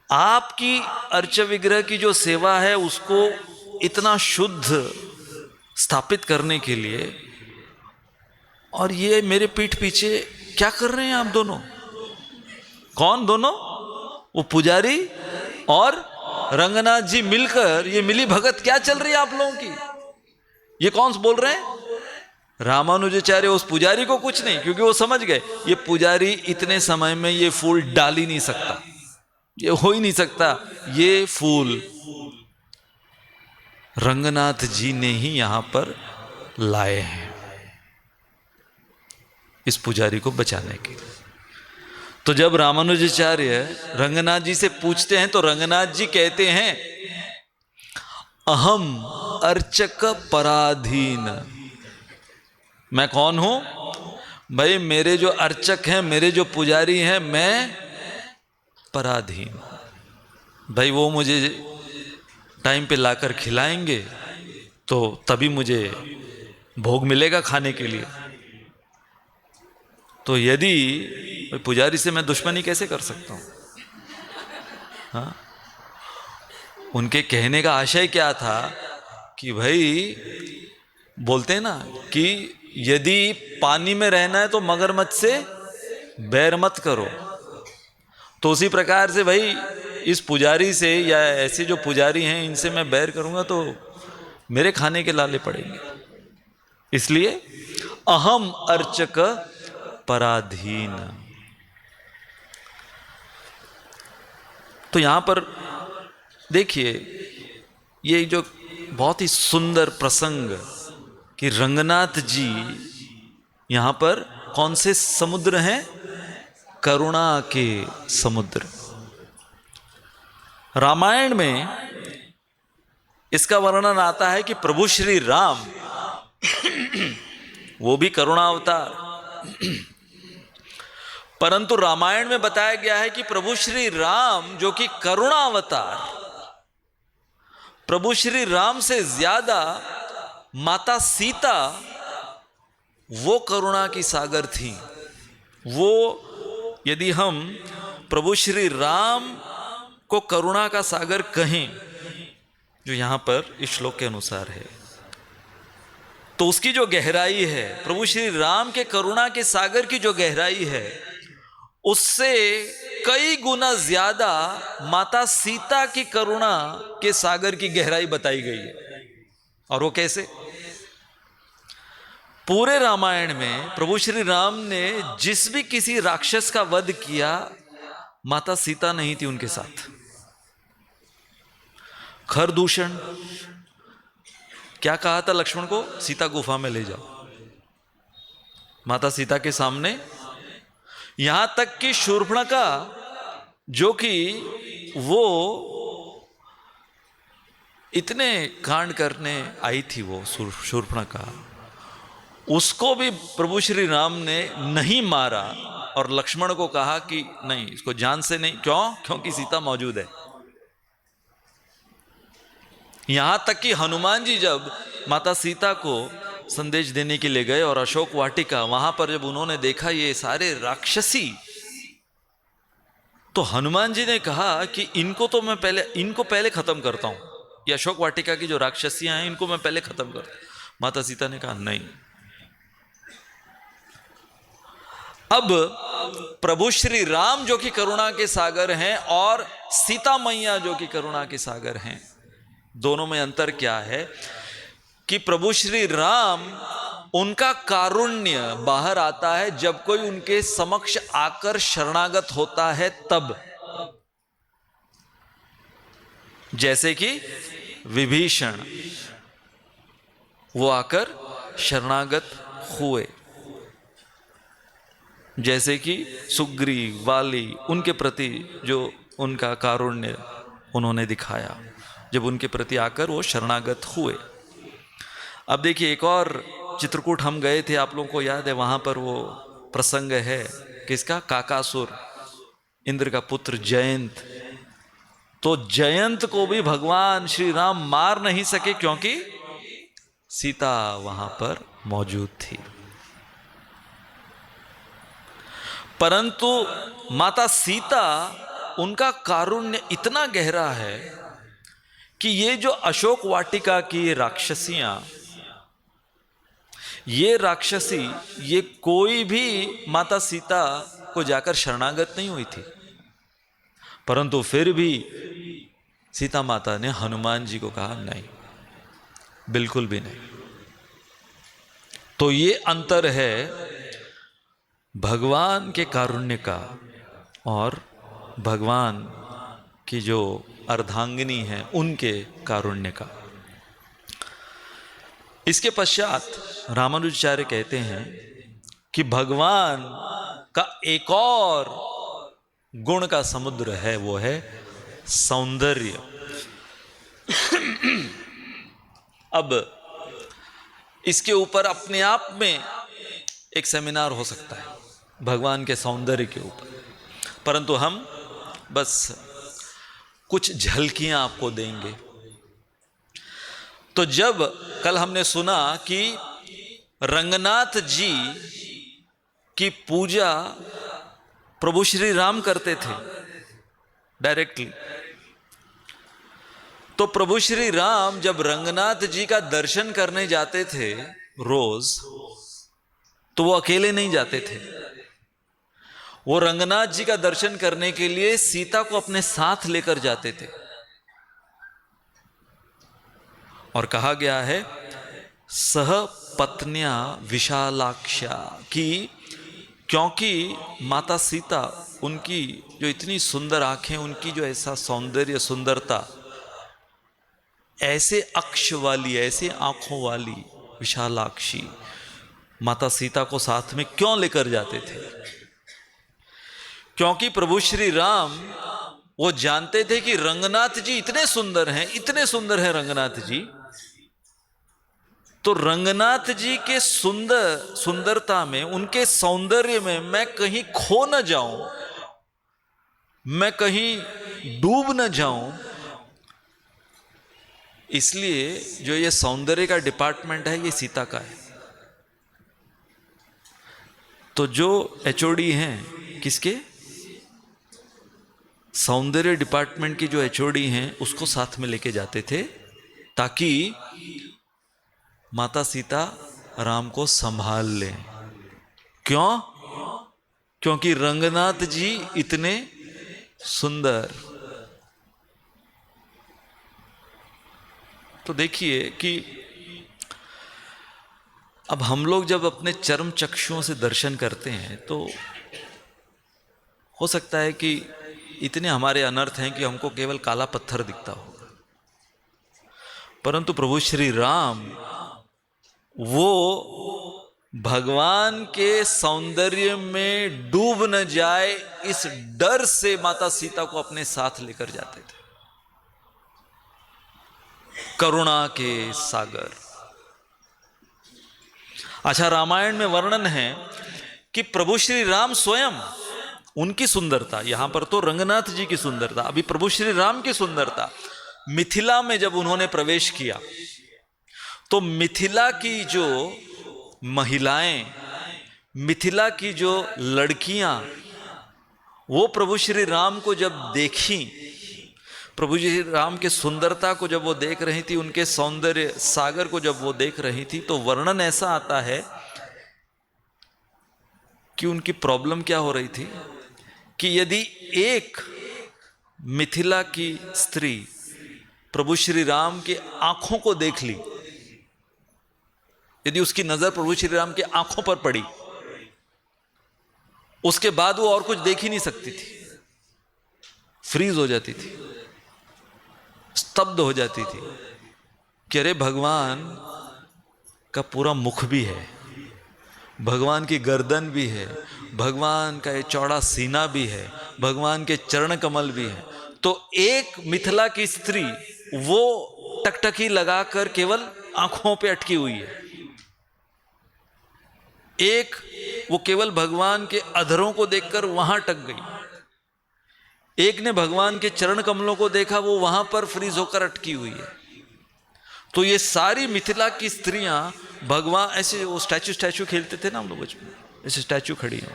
आपकी अर्च विग्रह की जो सेवा है उसको इतना शुद्ध स्थापित करने के लिए, और ये मेरे पीठ पीछे क्या कर रहे हैं आप दोनों। कौन दोनों, वो पुजारी और रंगनाथ जी मिलकर ये मिली भगत क्या चल रही है आप लोगों की। ये कौन बोल रहे हैं, रामानुजाचार्य उस पुजारी को कुछ नहीं, क्योंकि वो समझ गए ये पुजारी इतने समय में ये फूल डाल ही नहीं सकता, ये हो ही नहीं सकता, ये फूल रंगनाथ जी ने ही यहां पर लाए हैं इस पुजारी को बचाने के लिए। तो जब रामानुजाचार्य रंगनाथ जी से पूछते हैं तो रंगनाथ जी कहते हैं अहम अर्चक पराधीन। मैं कौन हूं भाई, मेरे जो अर्चक हैं, मेरे जो पुजारी हैं, मैं पराधीन। भाई वो मुझे टाइम पे लाकर खिलाएंगे तो तभी मुझे भोग मिलेगा खाने के लिए। तो यदि पुजारी से मैं दुश्मनी कैसे कर सकता हूं। हाँ, उनके कहने का आशय क्या था कि भाई बोलते हैं ना कि यदि पानी में रहना है तो मगरमच्छ से बैर मत करो। तो उसी प्रकार से भाई इस पुजारी से या ऐसे जो पुजारी हैं इनसे मैं बैर करूंगा तो मेरे खाने के लाले पड़ेंगे। इसलिए अहम अर्चक पराधीन। तो यहां पर देखिए ये जो बहुत ही सुंदर प्रसंग कि रंगनाथ जी यहां पर कौन से समुद्र हैं? करुणा के समुद्र। रामायण में इसका वर्णन आता है कि प्रभु श्री राम वो भी करुणा अवतार, परंतु रामायण में बताया गया है कि प्रभु श्री राम जो कि करुणा अवतार, प्रभु श्री राम से ज्यादा माता सीता वो करुणा की सागर थी। वो यदि हम प्रभु श्री राम को करुणा का सागर कहें जो यहां पर इस श्लोक के अनुसार है, तो उसकी जो गहराई है, प्रभु श्री राम के करुणा के सागर की जो गहराई है, उससे कई गुना ज्यादा माता सीता की करुणा के सागर की गहराई बताई गई है। और वो कैसे? पूरे रामायण में प्रभु श्री राम ने जिस भी किसी राक्षस का वध किया, माता सीता नहीं थी उनके साथ। खरदूषण क्या कहा था लक्ष्मण को? सीता गुफा में ले जाओ। माता सीता के सामने, यहां तक कि शूर्पणखा जो कि वो इतने कांड करने आई थी, वो शूर्पणखा, उसको भी प्रभु श्री राम ने नहीं मारा और लक्ष्मण को कहा कि नहीं, इसको जान से नहीं। क्यों? क्योंकि सीता मौजूद है। यहां तक कि हनुमान जी जब माता सीता को संदेश देने के लिए गए और अशोक वाटिका, वहां पर जब उन्होंने देखा ये सारे राक्षसी, तो हनुमान जी ने कहा कि इनको पहले खत्म करता हूं। ये अशोक वाटिका की जो राक्षसियां हैं इनको मैं पहले खत्म करता हूं। माता सीता ने कहा नहीं। अब प्रभु श्री राम जो कि करुणा के सागर हैं और सीता मैया जो कि करुणा के सागर हैं, दोनों में अंतर क्या है कि प्रभु श्री राम, उनका कारुण्य बाहर आता है जब कोई उनके समक्ष आकर शरणागत होता है तब। जैसे कि विभीषण, वो आकर शरणागत हुए। जैसे कि सुग्रीव, वाली, उनके प्रति जो उनका कारुण्य उन्होंने दिखाया जब उनके प्रति आकर वो शरणागत हुए। अब देखिए एक और चित्रकूट हम गए थे, आप लोगों को याद है, वहां पर वो प्रसंग है किसका? काकासुर, इंद्र का पुत्र जयंत। तो जयंत को भी भगवान श्री राम मार नहीं सके क्योंकि सीता वहां पर मौजूद थी। परंतु माता सीता, उनका कारुण्य इतना गहरा है कि ये जो अशोक वाटिका की राक्षसियां, ये राक्षसी, ये कोई भी माता सीता को जाकर शरणागत नहीं हुई थी, परंतु फिर भी सीता माता ने हनुमान जी को कहा नहीं, बिल्कुल भी नहीं। तो ये अंतर है भगवान के कारुण्य का और भगवान की जो अर्धांगिनी है उनके कारुण्य का। इसके पश्चात रामानुजाचार्य कहते हैं कि भगवान का एक और गुण का समुद्र है, वो है सौंदर्य। अब इसके ऊपर अपने आप में एक सेमिनार हो सकता है भगवान के सौंदर्य के ऊपर, परंतु हम बस कुछ झलकियां आपको देंगे। तो जब कल हमने सुना कि रंगनाथ जी की पूजा प्रभु श्री राम करते थे डायरेक्टली, तो प्रभु श्री राम जब रंगनाथ जी का दर्शन करने जाते थे रोज, तो वो अकेले नहीं जाते थे, वो रंगनाथ जी का दर्शन करने के लिए सीता को अपने साथ लेकर जाते थे। और कहा गया है सह पत्न्या विशालाक्षा, कि क्योंकि माता सीता, उनकी जो इतनी सुंदर आंखें, उनकी जो ऐसा सौंदर्य सुंदरता, ऐसे अक्ष वाली, ऐसे आंखों वाली विशालाक्षी माता सीता को साथ में क्यों लेकर जाते थे? क्योंकि प्रभु श्री राम वो जानते थे कि रंगनाथ जी इतने सुंदर हैं, इतने सुंदर हैं रंगनाथ जी, तो रंगनाथ जी के सुंदरता में, उनके सौंदर्य में मैं कहीं खो न जाऊं, मैं कहीं डूब न जाऊं, इसलिए जो ये सौंदर्य का डिपार्टमेंट है ये सीता का है। तो जो एचओडी हैं, किसके? सौंदर्य डिपार्टमेंट की जो एचओडी हैं उसको साथ में लेके जाते थे, ताकि माता सीता राम को संभाल लें। क्यों? क्योंकि रंगनाथ जी इतने सुंदर। तो देखिए कि अब हम लोग जब अपने चर्म चक्षुओं से दर्शन करते हैं तो हो सकता है कि इतने हमारे अनर्थ हैं कि हमको केवल काला पत्थर दिखता हो, परंतु प्रभु श्री राम वो भगवान के सौंदर्य में डूब न जाए, इस डर से माता सीता को अपने साथ लेकर जाते थे। करुणा के सागर। अच्छा, रामायण में वर्णन है कि प्रभु श्री राम स्वयं, उनकी सुंदरता, यहां पर तो रंगनाथ जी की सुंदरता, अभी प्रभु श्री राम की सुंदरता, मिथिला में जब उन्होंने प्रवेश किया तो मिथिला की जो महिलाएं, मिथिला की जो लड़कियां, वो प्रभु श्री राम को जब देखी, प्रभु श्री राम के सुंदरता को जब वो देख रही थी, उनके सौंदर्य सागर को जब वो देख रही थी, तो वर्णन ऐसा आता है कि उनकी प्रॉब्लम क्या हो रही थी कि यदि एक मिथिला की स्त्री प्रभु श्री राम की आंखों को देख ली, यदि उसकी नजर प्रभु श्री राम की आंखों पर पड़ी, उसके बाद वो और कुछ देख ही नहीं सकती थी, फ्रीज हो जाती थी, स्तब्ध हो जाती थी कि अरे भगवान का पूरा मुख भी है, भगवान की गर्दन भी है, भगवान का ये चौड़ा सीना भी है, भगवान के चरण कमल भी है। तो एक मिथिला की स्त्री वो टकटकी लगाकर केवल आंखों पे अटकी हुई है, एक वो केवल भगवान के अधरों को देखकर वहां अटक गई, एक ने भगवान के चरण कमलों को देखा, वो वहां पर फ्रीज होकर अटकी हुई है। तो ये सारी मिथिला की स्त्रियां भगवान, ऐसे वो स्टैचू खेलते थे ना हम लोग बचपन में, ऐसे स्टैचू खड़ी हो,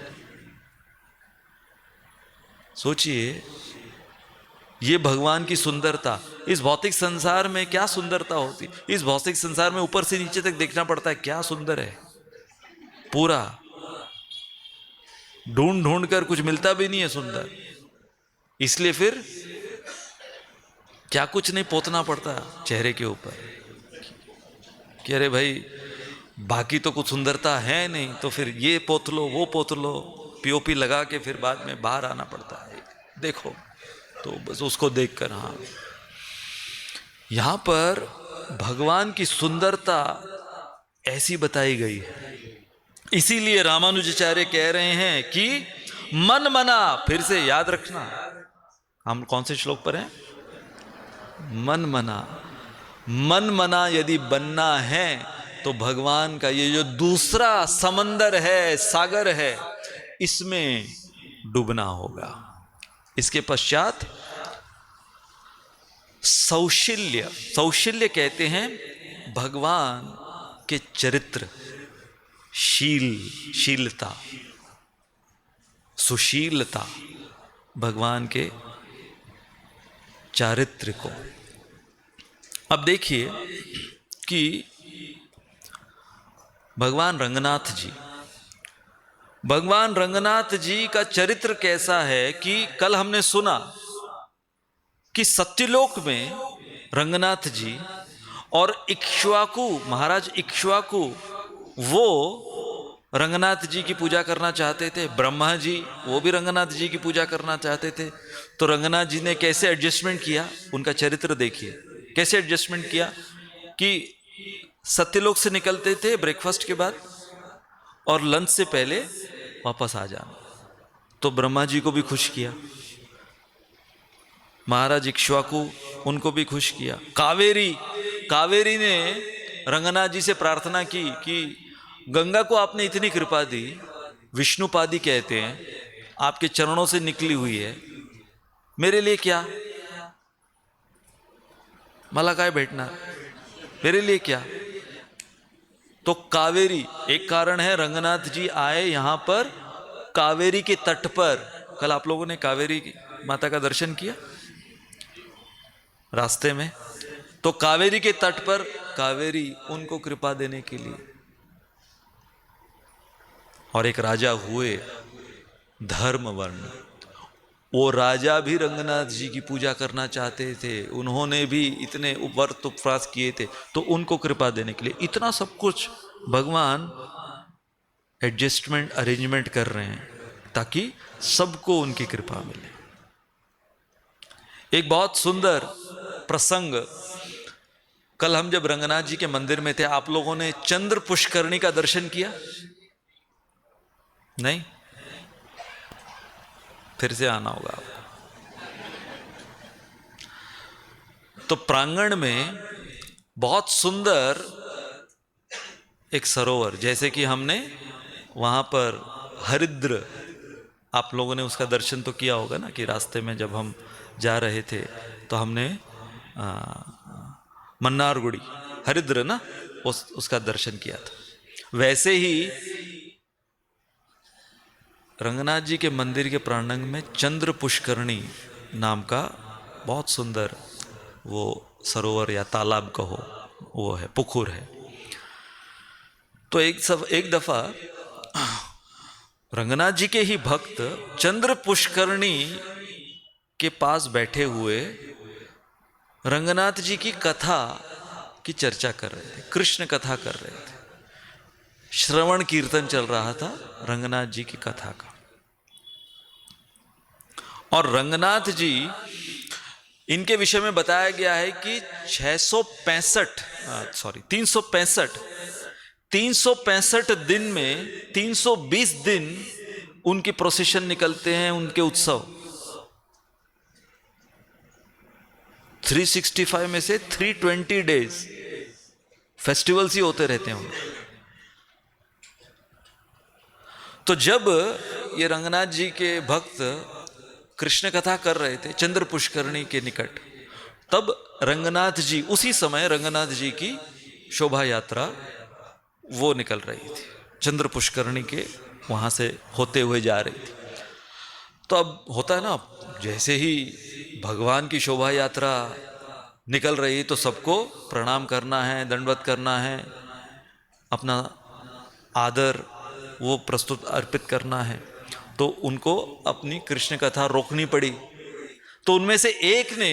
सोचिए ये भगवान की सुंदरता। इस भौतिक संसार में क्या सुंदरता होती, इस भौतिक संसार में ऊपर से नीचे तक देखना पड़ता है, क्या सुंदर है, पूरा ढूंढ ढूंढ कर कुछ मिलता भी नहीं है सुंदर, इसलिए फिर क्या कुछ नहीं पोतना पड़ता चेहरे के ऊपर कि अरे भाई बाकी तो कुछ सुंदरता है नहीं, तो फिर ये पोत लो, वो पोत लो, पीओपी लगा के फिर बाद में बाहर आना पड़ता है, देखो, तो बस उसको देखकर। हाँ, यहां पर भगवान की सुंदरता ऐसी बताई गई है, इसीलिए रामानुजाचार्य कह रहे हैं कि मन मना, फिर से याद रखना, हम कौन से श्लोक पर हैं? मन मना, मन मना यदि बनना है तो भगवान का ये जो दूसरा समंदर है, सागर है, इसमें डूबना होगा। इसके पश्चात सौशील्य, सौशील्य कहते हैं भगवान के चरित्र, शीलता, सुशीलता, भगवान के चारित्र को। अब देखिए कि भगवान रंगनाथ जी भगवान रंगनाथ जी का चरित्र कैसा है कि कल हमने सुना कि सत्यलोक में रंगनाथ जी और इक्ष्वाकु, महाराज इक्ष्वाकु, वो रंगनाथ जी की पूजा करना चाहते थे। ब्रह्मा जी वो भी रंगनाथ जी की पूजा करना चाहते थे। तो रंगनाथ जी ने कैसे एडजस्टमेंट किया, उनका चरित्र देखिए कैसे एडजस्टमेंट किया कि सत्यलोक से निकलते थे ब्रेकफास्ट के बाद और लंच से पहले वापस आ जाना। तो ब्रह्मा जी को भी खुश किया, महाराज इक्ष्वाकु उनको भी खुश किया। कावेरी ने रंगनाथ जी से प्रार्थना की कि गंगा को आपने इतनी कृपा दी, विष्णुपादी कहते हैं, आपके चरणों से निकली हुई है, मेरे लिए क्या, मला काय भेटना, मेरे लिए क्या। तो कावेरी एक कारण है, रंगनाथ जी आए यहां पर कावेरी के तट पर। कल आप लोगों ने कावेरी माता का दर्शन किया रास्ते में। तो कावेरी के तट पर कावेरी उनको कृपा देने के लिए। और एक राजा हुए धर्मवर्ण, वो राजा भी रंगनाथ जी की पूजा करना चाहते थे, उन्होंने भी इतने व्रत उपवास किए थे, तो उनको कृपा देने के लिए इतना सब कुछ भगवान एडजस्टमेंट अरेंजमेंट कर रहे हैं ताकि सबको उनकी कृपा मिले। एक बहुत सुंदर प्रसंग, कल हम जब रंगनाथ जी के मंदिर में थे, आप लोगों ने चंद्र पुष्करणी का दर्शन किया? नहीं? फिर से आना होगा आपको। तो प्रांगण में बहुत सुंदर एक सरोवर, जैसे कि हमने वहां पर हरिद्र, आप लोगों ने उसका दर्शन तो किया होगा ना, कि रास्ते में जब हम जा रहे थे तो हमने मन्नारगुड़ी हरिद्र ना उसका दर्शन किया था। वैसे ही रंगनाथ जी के मंदिर के प्रांगण में चंद्र पुष्करणी नाम का बहुत सुंदर वो सरोवर या तालाब कहो, वो है, पुकुर है। तो एक दफा रंगनाथ जी के ही भक्त चंद्र पुष्करणी के पास बैठे हुए रंगनाथ जी की कथा की चर्चा कर रहे थे, कृष्ण कथा कर रहे थे, श्रवण कीर्तन चल रहा था रंगनाथ जी की कथा का। और रंगनाथ जी, इनके विषय में बताया गया है कि 365 दिन में 320 दिन उनकी प्रोसेशन निकलते हैं, उनके उत्सव। 365 में से 320 डेज फेस्टिवल्स ही होते रहते हैं उनके। तो जब ये रंगनाथ जी के भक्त कृष्ण कथा कर रहे थे चंद्र पुष्करणी के निकट, तब रंगनाथ जी, उसी समय रंगनाथ जी की शोभा यात्रा वो निकल रही थी, चंद्र पुष्करणी के वहां से होते हुए जा रही थी। तो अब होता है ना, जैसे ही भगवान की शोभा यात्रा निकल रही तो सबको प्रणाम करना है, दंडवत करना है, अपना आदर वो प्रस्तुत अर्पित करना है। तो उनको अपनी कृष्ण कथा रोकनी पड़ी। तो उनमें से एक ने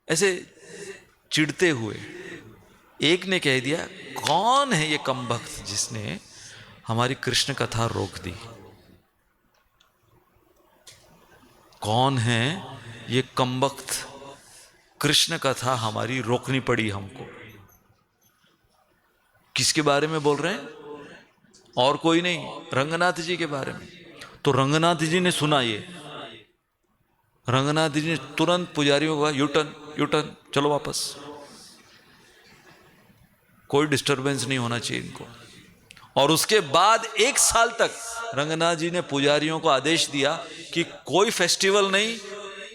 ऐसे चिढ़ते हुए एक ने कह दिया, कौन है ये कमबख्त जिसने हमारी कृष्ण कथा रोक दी? कौन है ये कमबख्त, कृष्ण कथा हमारी रोकनी पड़ी हमको? किसके बारे में बोल रहे हैं? और कोई नहीं, रंगनाथ जी के बारे में। तो रंगनाथ जी ने सुना ये, रंगनाथ जी ने तुरंत पुजारियों को कहा, यूटर्न, चलो वापस, कोई डिस्टरबेंस नहीं होना चाहिए इनको। और उसके बाद 1 साल तक रंगनाथ जी ने पुजारियों को आदेश दिया कि कोई फेस्टिवल नहीं,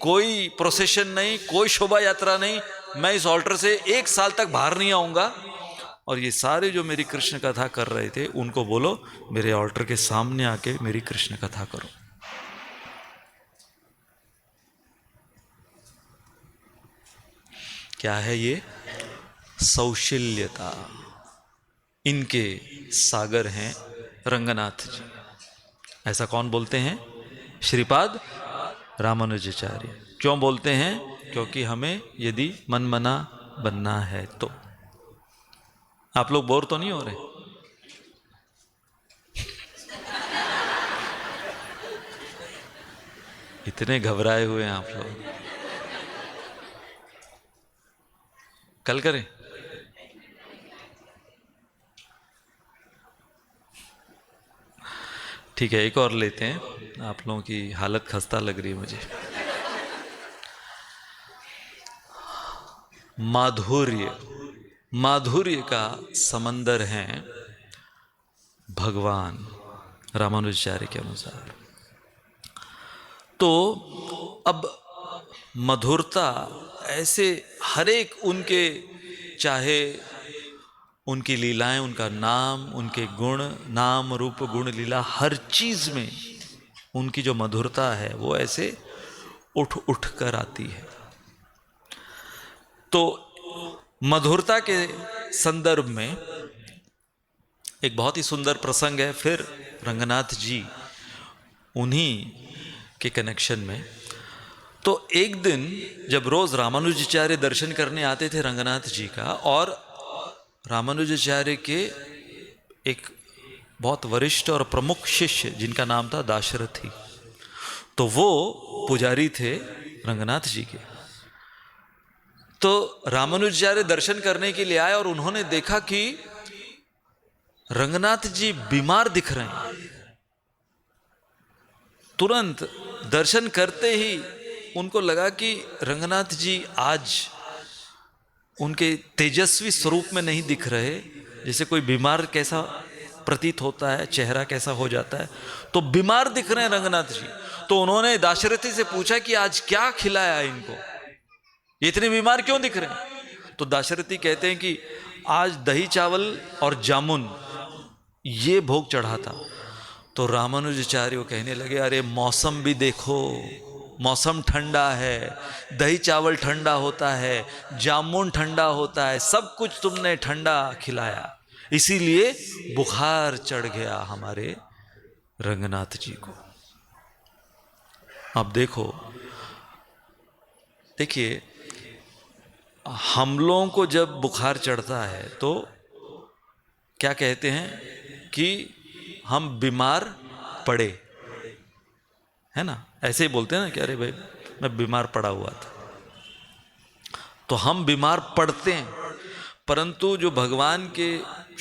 कोई प्रोसेशन नहीं, कोई शोभा यात्रा नहीं, मैं इस ऑल्टर से 1 साल तक बाहर नहीं आऊंगा। और ये सारे जो मेरी कृष्ण कथा कर रहे थे उनको बोलो मेरे ऑल्टर के सामने आके मेरी कृष्ण कथा करो। क्या है ये? सौशील्यता। इनके सागर हैं रंगनाथ जी। ऐसा कौन बोलते हैं? श्रीपाद रामानुजाचार्य। क्यों बोलते हैं? क्योंकि हमें यदि मनमना बनना है तो। आप लोग बोर तो नहीं हो रहे? इतने घबराए हुए हैं आप लोग। कल करें? ठीक है, एक और लेते हैं। आप लोगों की हालत खस्ता लग रही है मुझे। माधुर्य, माधुर्य का समंदर है भगवान रामानुजाचार्य के अनुसार। तो अब मधुरता ऐसे हर एक उनके, चाहे उनकी लीलाएं, उनका नाम, उनके गुण, नाम रूप गुण लीला, हर चीज में उनकी जो मधुरता है वो ऐसे उठ उठ कर आती है। तो मधुरता के संदर्भ में एक बहुत ही सुंदर प्रसंग है, फिर रंगनाथ जी उन्हीं के कनेक्शन में। तो एक दिन जब रोज रामानुजाचार्य दर्शन करने आते थे रंगनाथ जी का, और रामानुजाचार्य के एक बहुत वरिष्ठ और प्रमुख शिष्य जिनका नाम था दाशरथी, तो वो पुजारी थे रंगनाथ जी के। तो रामानुजाचार्य दर्शन करने के लिए आए और उन्होंने देखा कि रंगनाथ जी बीमार दिख रहे हैं। तुरंत दर्शन करते ही उनको लगा कि रंगनाथ जी आज उनके तेजस्वी स्वरूप में नहीं दिख रहे, जैसे कोई बीमार कैसा प्रतीत होता है, चेहरा कैसा हो जाता है, तो बीमार दिख रहे हैं रंगनाथ जी। तो उन्होंने दाशरथी से पूछा कि आज क्या खिलाया इनको, इतने बीमार क्यों दिख रहे हैं? तो दाशरथी कहते हैं कि आज दही चावल और जामुन ये भोग चढ़ा था। तो रामानुजाचार्य कहने लगे, अरे मौसम भी देखो, मौसम ठंडा है, दही चावल ठंडा होता है, जामुन ठंडा होता है, सब कुछ तुमने ठंडा खिलाया, इसीलिए बुखार चढ़ गया हमारे रंगनाथ जी को। अब देखो, देखिए, हम लोगों को जब बुखार चढ़ता है तो क्या कहते हैं कि हम बीमार पड़े, है ना? ऐसे ही बोलते हैं ना कि अरे भाई मैं बीमार पड़ा हुआ था। तो हम बीमार पड़ते हैं, परंतु जो भगवान के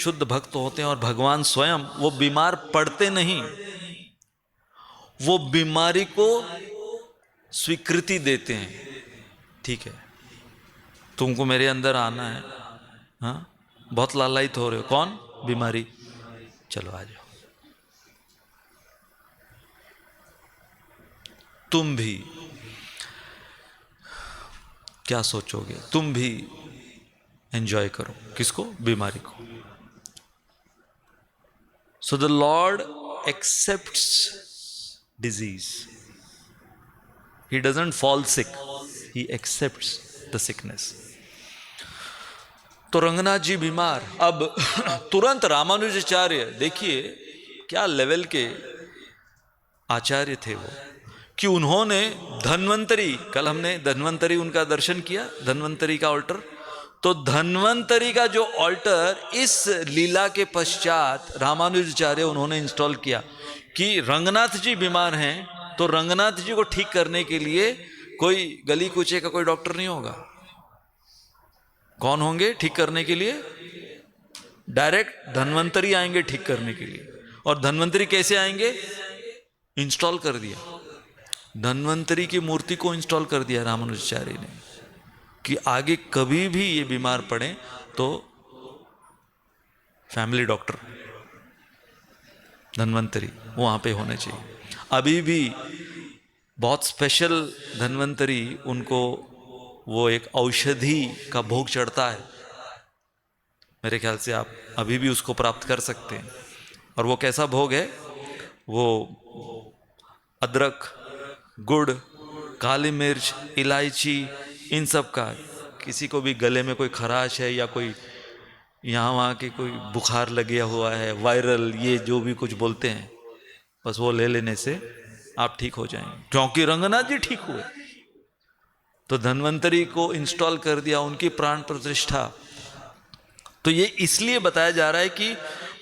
शुद्ध भक्त होते हैं और भगवान स्वयं, वो बीमार पड़ते नहीं, वो बीमारी को स्वीकृति देते हैं। ठीक है, तुमको मेरे अंदर आना है, हाँ, बहुत लालायित हो रहे हो, कौन? बीमारी, चलो आ जाओ। तुम भी क्या सोचोगे? तुम भी एंजॉय करो, किसको? बीमारी को। So the Lord accepts disease, he doesn't fall sick, he accepts the sickness. तो रंगनाथ जी बीमार, अब तुरंत रामानुजाचार्य, देखिए क्या लेवल के आचार्य थे वो, कि उन्होंने धन्वंतरी, कल हमने धन्वंतरी उनका दर्शन किया, धन्वंतरी का ऑल्टर, तो धन्वंतरी का जो ऑल्टर इस लीला के पश्चात रामानुजाचार्य उन्होंने इंस्टॉल किया कि रंगनाथ जी बीमार हैं तो रंगनाथ जी को ठीक करने के लिए कोई गली कूचे का कोई डॉक्टर नहीं होगा। कौन होंगे ठीक करने के लिए? डायरेक्ट धन्वंतरी आएंगे ठीक करने के लिए। और धन्वंतरी कैसे आएंगे? इंस्टॉल कर दिया, धन्वंतरी की मूर्ति को इंस्टॉल कर दिया रामानुजाचार्य ने, कि आगे कभी भी ये बीमार पड़े तो फैमिली डॉक्टर धन्वंतरी वहाँ पे होने चाहिए। अभी भी बहुत स्पेशल धन्वंतरी, उनको वो एक औषधि का भोग चढ़ता है, मेरे ख्याल से आप अभी भी उसको प्राप्त कर सकते हैं। और वो कैसा भोग है? वो अदरक, गुड़, काली मिर्च, इलायची, इन सब का, किसी को भी गले में कोई खराश है या कोई यहाँ वहाँ के कोई बुखार लगा हुआ है, वायरल, ये जो भी कुछ बोलते हैं, बस वो ले लेने से आप ठीक हो जाएंगे, क्योंकि रंगनाथ जी ठीक हुए तो धन्वंतरी को इंस्टॉल कर दिया, उनकी प्राण प्रतिष्ठा। तो ये इसलिए बताया जा रहा है कि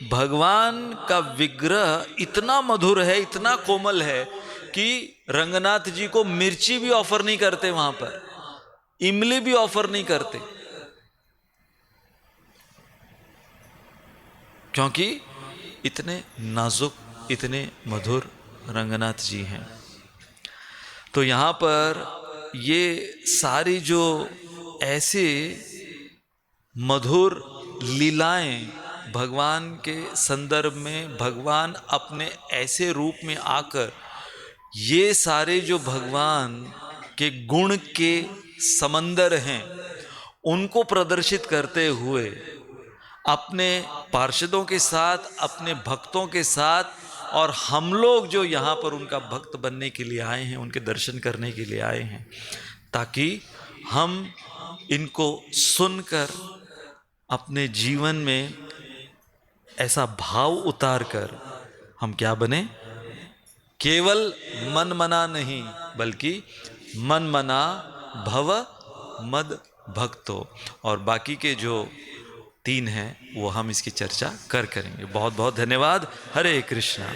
भगवान का विग्रह इतना मधुर है, इतना कोमल है कि रंगनाथ जी को मिर्ची भी ऑफर नहीं करते, वहां पर इमली भी ऑफर नहीं करते, क्योंकि इतने नाजुक, इतने मधुर रंगनाथ जी हैं। तो यहाँ पर ये सारी जो ऐसे मधुर लीलाएं भगवान के संदर्भ में, भगवान अपने ऐसे रूप में आकर ये सारे जो भगवान के गुण के समंदर हैं उनको प्रदर्शित करते हुए अपने पार्षदों के साथ, अपने भक्तों के साथ, और हम लोग जो यहाँ पर उनका भक्त बनने के लिए आए हैं, उनके दर्शन करने के लिए आए हैं, ताकि हम इनको सुनकर अपने जीवन में ऐसा भाव उतार कर हम क्या बने, केवल मन मना नहीं बल्कि मन मना भव मद भक्तो। और बाकी के जो 3 हैं वो हम इसकी चर्चा करेंगे। बहुत बहुत धन्यवाद। हरे कृष्णा।